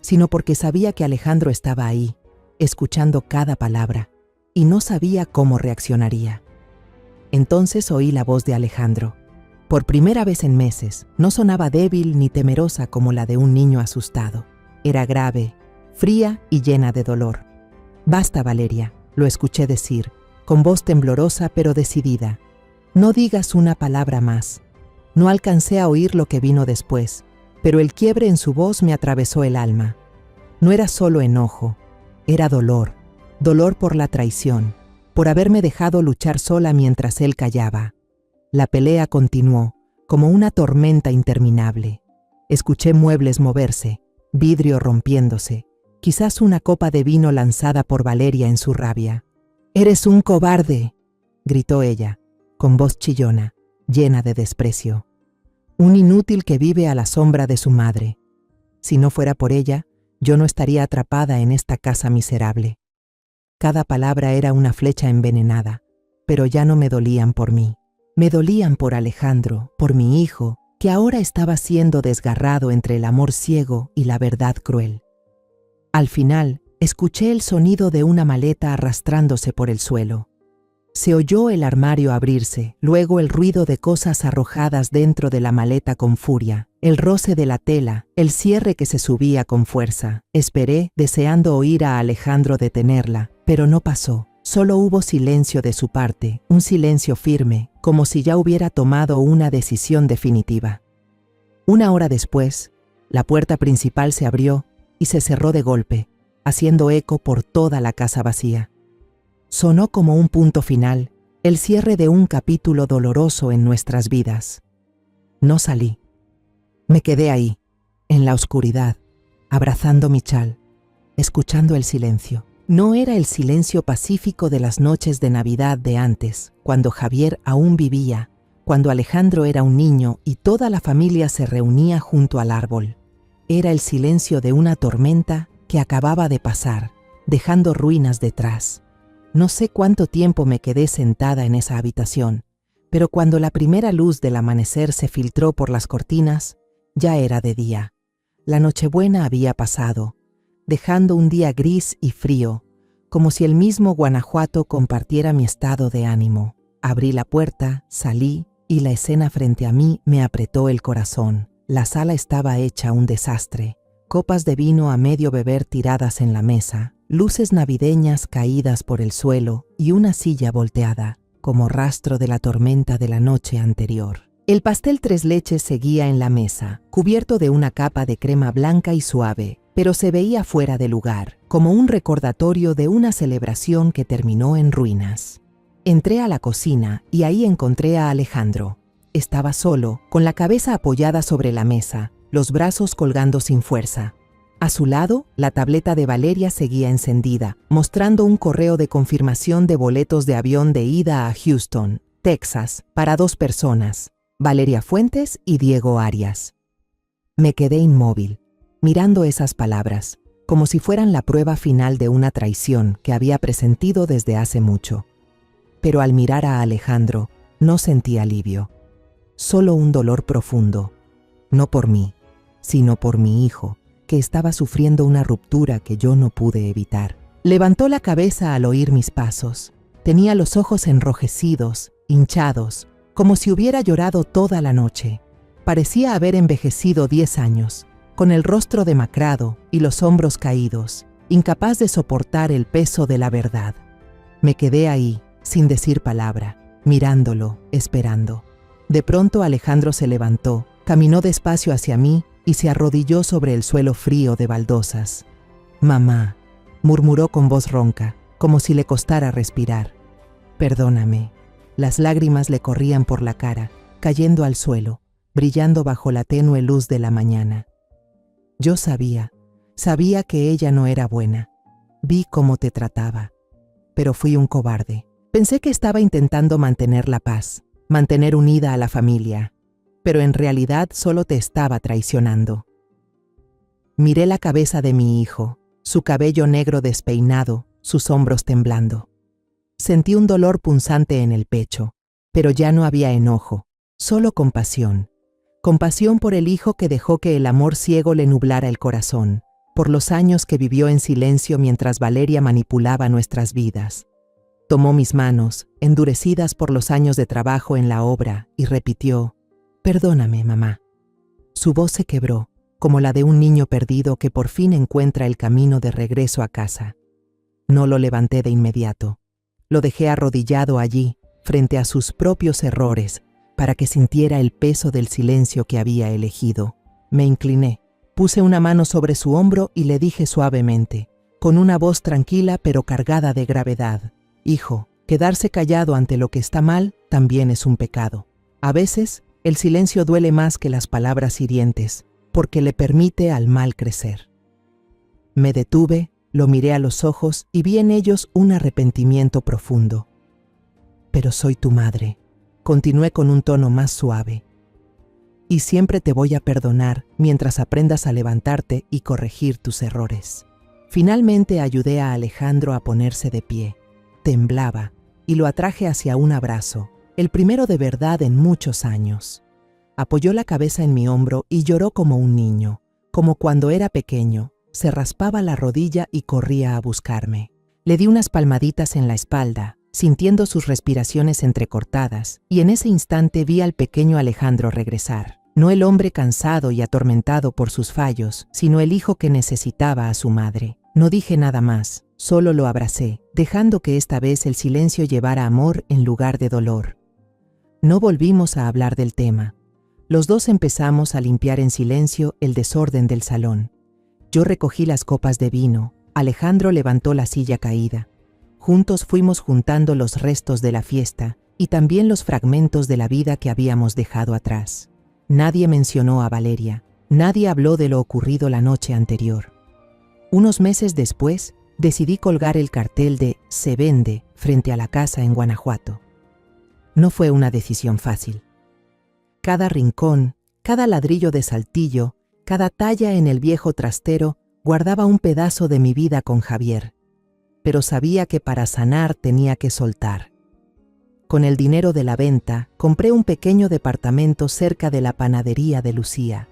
sino porque sabía que Alejandro estaba ahí, escuchando cada palabra, y no sabía cómo reaccionaría. Entonces oí la voz de Alejandro. Por primera vez en meses, no sonaba débil ni temerosa como la de un niño asustado. Era grave, fría y llena de dolor. «Basta, Valeria», lo escuché decir, con voz temblorosa pero decidida. «No digas una palabra más». No alcancé a oír lo que vino después, pero el quiebre en su voz me atravesó el alma. No era solo enojo, era dolor. Dolor por la traición, por haberme dejado luchar sola mientras él callaba. La pelea continuó, como una tormenta interminable. Escuché muebles moverse, vidrio rompiéndose, quizás una copa de vino lanzada por Valeria en su rabia. «¡Eres un cobarde!», gritó ella, con voz chillona, llena de desprecio. «Un inútil que vive a la sombra de su madre. Si no fuera por ella, yo no estaría atrapada en esta casa miserable». Cada palabra era una flecha envenenada, pero ya no me dolían por mí. Me dolían por Alejandro, por mi hijo, que ahora estaba siendo desgarrado entre el amor ciego y la verdad cruel. Al final, escuché el sonido de una maleta arrastrándose por el suelo. Se oyó el armario abrirse, luego el ruido de cosas arrojadas dentro de la maleta con furia, el roce de la tela, el cierre que se subía con fuerza. Esperé, deseando oír a Alejandro detenerla, pero no pasó. Solo hubo silencio de su parte, un silencio firme, como si ya hubiera tomado una decisión definitiva. Una hora después, la puerta principal se abrió y se cerró de golpe, haciendo eco por toda la casa vacía. Sonó como un punto final, el cierre de un capítulo doloroso en nuestras vidas. No salí. Me quedé ahí, en la oscuridad, abrazando mi chal, escuchando el silencio. No era el silencio pacífico de las noches de Navidad de antes, cuando Javier aún vivía, cuando Alejandro era un niño y toda la familia se reunía junto al árbol. Era el silencio de una tormenta que acababa de pasar, dejando ruinas detrás. No sé cuánto tiempo me quedé sentada en esa habitación, pero cuando la primera luz del amanecer se filtró por las cortinas, ya era de día. La Nochebuena había pasado, dejando un día gris y frío, como si el mismo Guanajuato compartiera mi estado de ánimo. Abrí la puerta, salí, y la escena frente a mí me apretó el corazón. La sala estaba hecha un desastre. Copas de vino a medio beber tiradas en la mesa, luces navideñas caídas por el suelo y una silla volteada, como rastro de la tormenta de la noche anterior. El pastel tres leches seguía en la mesa, cubierto de una capa de crema blanca y suave, pero se veía fuera de lugar, como un recordatorio de una celebración que terminó en ruinas. Entré a la cocina y ahí encontré a Alejandro. Estaba solo, con la cabeza apoyada sobre la mesa, los brazos colgando sin fuerza. A su lado, la tableta de Valeria seguía encendida, mostrando un correo de confirmación de boletos de avión de ida a Houston, Texas, para 2 personas, Valeria Fuentes y Diego Arias. Me quedé inmóvil, mirando esas palabras, como si fueran la prueba final de una traición que había presentido desde hace mucho. Pero al mirar a Alejandro, no sentí alivio, solo un dolor profundo, no por mí, sino por mi hijo, que estaba sufriendo una ruptura que yo no pude evitar. Levantó la cabeza al oír mis pasos. Tenía los ojos enrojecidos, hinchados, como si hubiera llorado toda la noche. Parecía haber envejecido 10 años, con el rostro demacrado y los hombros caídos, incapaz de soportar el peso de la verdad. Me quedé ahí, sin decir palabra, mirándolo, esperando. De pronto Alejandro se levantó, caminó despacio hacia mí y se arrodilló sobre el suelo frío de baldosas. «Mamá», murmuró con voz ronca, como si le costara respirar. «Perdóname». Las lágrimas le corrían por la cara, cayendo al suelo, brillando bajo la tenue luz de la mañana. Yo sabía que ella no era buena. Vi cómo te trataba, pero fui un cobarde. Pensé que estaba intentando mantener la paz, mantener unida a la familia, pero en realidad solo te estaba traicionando. Miré la cabeza de mi hijo, su cabello negro despeinado, sus hombros temblando. Sentí un dolor punzante en el pecho, pero ya no había enojo, solo compasión. Compasión por el hijo que dejó que el amor ciego le nublara el corazón, por los años que vivió en silencio mientras Valeria manipulaba nuestras vidas. Tomó mis manos, endurecidas por los años de trabajo en la obra, y repitió: «Perdóname, mamá». Su voz se quebró, como la de un niño perdido que por fin encuentra el camino de regreso a casa. No lo levanté de inmediato. Lo dejé arrodillado allí, frente a sus propios errores, para que sintiera el peso del silencio que había elegido. Me incliné, puse una mano sobre su hombro y le dije suavemente, con una voz tranquila pero cargada de gravedad: «Hijo, quedarse callado ante lo que está mal también es un pecado. A veces, el silencio duele más que las palabras hirientes, porque le permite al mal crecer». Me detuve, lo miré a los ojos y vi en ellos un arrepentimiento profundo. «Pero soy tu madre», continué con un tono más suave, «y siempre te voy a perdonar mientras aprendas a levantarte y corregir tus errores». Finalmente ayudé a Alejandro a ponerse de pie. Temblaba y lo atraje hacia un abrazo, el primero de verdad en muchos años. Apoyó la cabeza en mi hombro y lloró como un niño, como cuando era pequeño. Se raspaba la rodilla y corría a buscarme. Le di unas palmaditas en la espalda, sintiendo sus respiraciones entrecortadas, y en ese instante vi al pequeño Alejandro regresar. No el hombre cansado y atormentado por sus fallos, sino el hijo que necesitaba a su madre. No dije nada más, solo lo abracé, dejando que esta vez el silencio llevara amor en lugar de dolor. No volvimos a hablar del tema. Los dos empezamos a limpiar en silencio el desorden del salón. Yo recogí las copas de vino, Alejandro levantó la silla caída. Juntos fuimos juntando los restos de la fiesta y también los fragmentos de la vida que habíamos dejado atrás. Nadie mencionó a Valeria, nadie habló de lo ocurrido la noche anterior. Unos meses después, decidí colgar el cartel de "Se vende" frente a la casa en Guanajuato. No fue una decisión fácil. Cada rincón, cada ladrillo de Saltillo, cada talla en el viejo trastero guardaba un pedazo de mi vida con Javier, pero sabía que para sanar tenía que soltar. Con el dinero de la venta, compré un pequeño departamento cerca de la panadería de Lucía.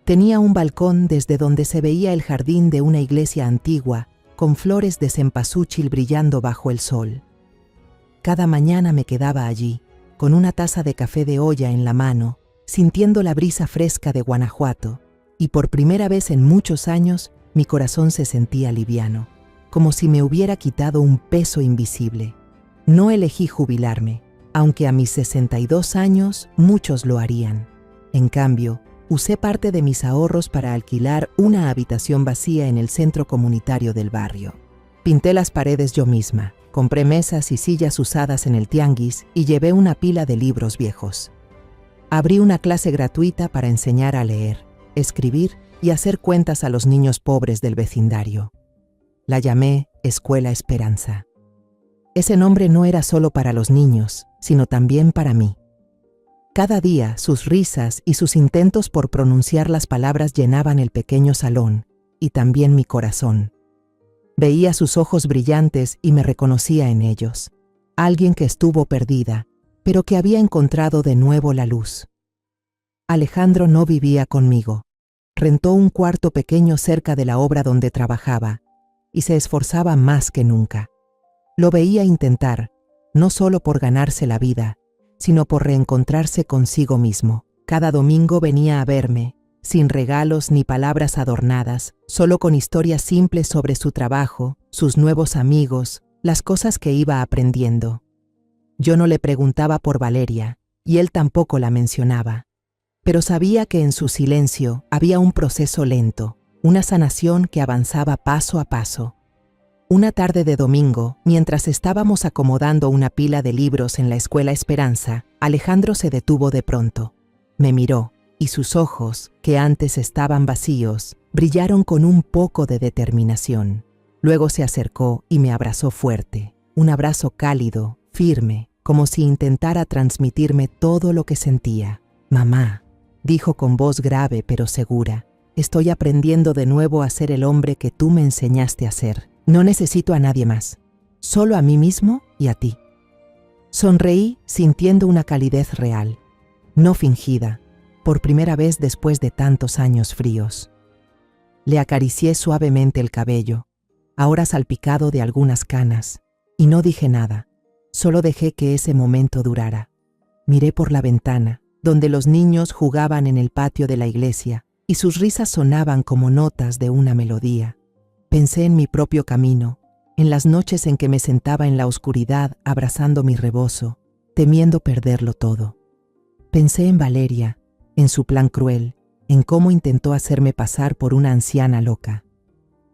Tenía un balcón desde donde se veía el jardín de una iglesia antigua, con flores de cempasúchil brillando bajo el sol. Cada mañana me quedaba allí, con una taza de café de olla en la mano, sintiendo la brisa fresca de Guanajuato, y por primera vez en muchos años, mi corazón se sentía liviano, como si me hubiera quitado un peso invisible. No elegí jubilarme, aunque a mis 62 años muchos lo harían. En cambio, usé parte de mis ahorros para alquilar una habitación vacía en el centro comunitario del barrio. Pinté las paredes yo misma, compré mesas y sillas usadas en el tianguis y llevé una pila de libros viejos. Abrí una clase gratuita para enseñar a leer, escribir y hacer cuentas a los niños pobres del vecindario. La llamé Escuela Esperanza. Ese nombre no era solo para los niños, sino también para mí. Cada día, sus risas y sus intentos por pronunciar las palabras llenaban el pequeño salón, y también mi corazón. Veía sus ojos brillantes y me reconocía en ellos. Alguien que estuvo perdida, pero que había encontrado de nuevo la luz. Alejandro no vivía conmigo. Rentó un cuarto pequeño cerca de la obra donde trabajaba, y se esforzaba más que nunca. Lo veía intentar, no solo por ganarse la vida, sino por reencontrarse consigo mismo. Cada domingo venía a verme, sin regalos ni palabras adornadas, solo con historias simples sobre su trabajo, sus nuevos amigos, las cosas que iba aprendiendo. Yo no le preguntaba por Valeria, y él tampoco la mencionaba, pero sabía que en su silencio había un proceso lento, una sanación que avanzaba paso a paso. Una tarde de domingo, mientras estábamos acomodando una pila de libros en la Escuela Esperanza, Alejandro se detuvo de pronto. Me miró, y sus ojos, que antes estaban vacíos, brillaron con un poco de determinación. Luego se acercó y me abrazó fuerte, un abrazo cálido, firme, como si intentara transmitirme todo lo que sentía. «Mamá», dijo con voz grave pero segura, «estoy aprendiendo de nuevo a ser el hombre que tú me enseñaste a ser. No necesito a nadie más, solo a mí mismo y a ti». Sonreí sintiendo una calidez real, no fingida, por primera vez después de tantos años fríos. Le acaricié suavemente el cabello, ahora salpicado de algunas canas, y no dije nada, solo dejé que ese momento durara. Miré por la ventana, donde los niños jugaban en el patio de la iglesia, y sus risas sonaban como notas de una melodía. Pensé en mi propio camino, en las noches en que me sentaba en la oscuridad abrazando mi rebozo, temiendo perderlo todo. Pensé en Valeria, en su plan cruel, en cómo intentó hacerme pasar por una anciana loca.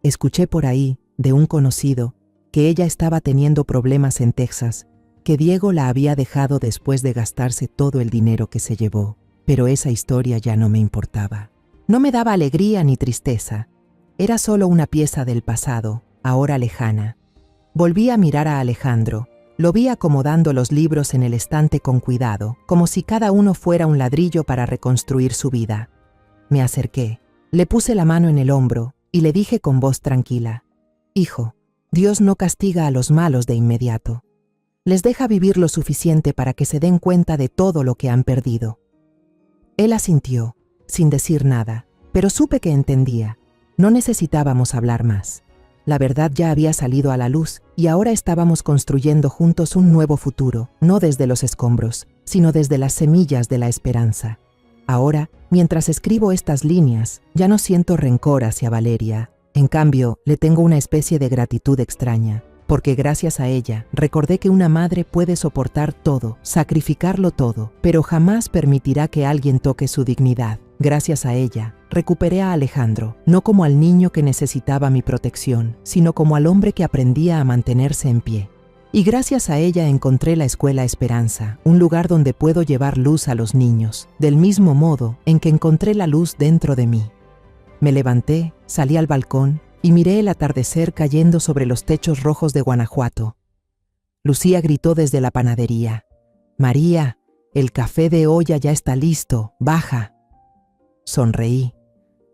Escuché por ahí, de un conocido, que ella estaba teniendo problemas en Texas, que Diego la había dejado después de gastarse todo el dinero que se llevó, pero esa historia ya no me importaba. No me daba alegría ni tristeza. Era solo una pieza del pasado, ahora lejana. Volví a mirar a Alejandro. Lo vi acomodando los libros en el estante con cuidado, como si cada uno fuera un ladrillo para reconstruir su vida. Me acerqué, le puse la mano en el hombro y le dije con voz tranquila: «Hijo, Dios no castiga a los malos de inmediato. Les deja vivir lo suficiente para que se den cuenta de todo lo que han perdido». Él asintió, sin decir nada, pero supe que entendía. No necesitábamos hablar más. La verdad ya había salido a la luz y ahora estábamos construyendo juntos un nuevo futuro, no desde los escombros, sino desde las semillas de la esperanza. Ahora, mientras escribo estas líneas, ya no siento rencor hacia Valeria. En cambio, le tengo una especie de gratitud extraña, porque gracias a ella recordé que una madre puede soportar todo, sacrificarlo todo, pero jamás permitirá que alguien toque su dignidad. Gracias a ella, recuperé a Alejandro, no como al niño que necesitaba mi protección, sino como al hombre que aprendía a mantenerse en pie. Y gracias a ella encontré la Escuela Esperanza, un lugar donde puedo llevar luz a los niños, del mismo modo en que encontré la luz dentro de mí. Me levanté, salí al balcón y miré el atardecer cayendo sobre los techos rojos de Guanajuato. Lucía gritó desde la panadería: «María, el café de olla ya está listo, baja». Sonreí,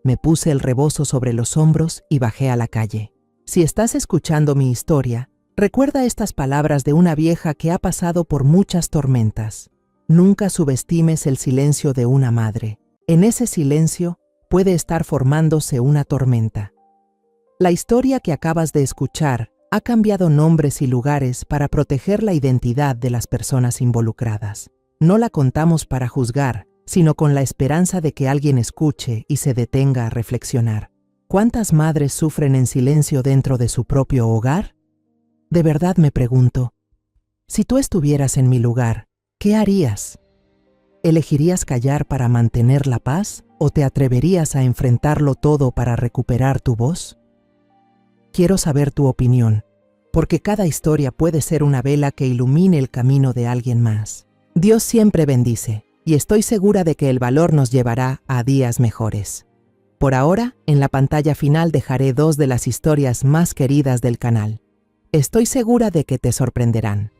me puse el rebozo sobre los hombros y bajé a la calle. Si estás escuchando mi historia, recuerda estas palabras de una vieja que ha pasado por muchas tormentas. Nunca subestimes el silencio de una madre. En ese silencio puede estar formándose una tormenta. La historia que acabas de escuchar ha cambiado nombres y lugares para proteger la identidad de las personas involucradas. No la contamos para juzgar, sino con la esperanza de que alguien escuche y se detenga a reflexionar. ¿Cuántas madres sufren en silencio dentro de su propio hogar? De verdad me pregunto, si tú estuvieras en mi lugar, ¿qué harías? ¿Elegirías callar para mantener la paz o te atreverías a enfrentarlo todo para recuperar tu voz? Quiero saber tu opinión, porque cada historia puede ser una vela que ilumine el camino de alguien más. Dios siempre bendice, y estoy segura de que el valor nos llevará a días mejores. Por ahora, en la pantalla final dejaré 2 de las historias más queridas del canal. Estoy segura de que te sorprenderán.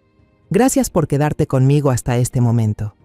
Gracias por quedarte conmigo hasta este momento.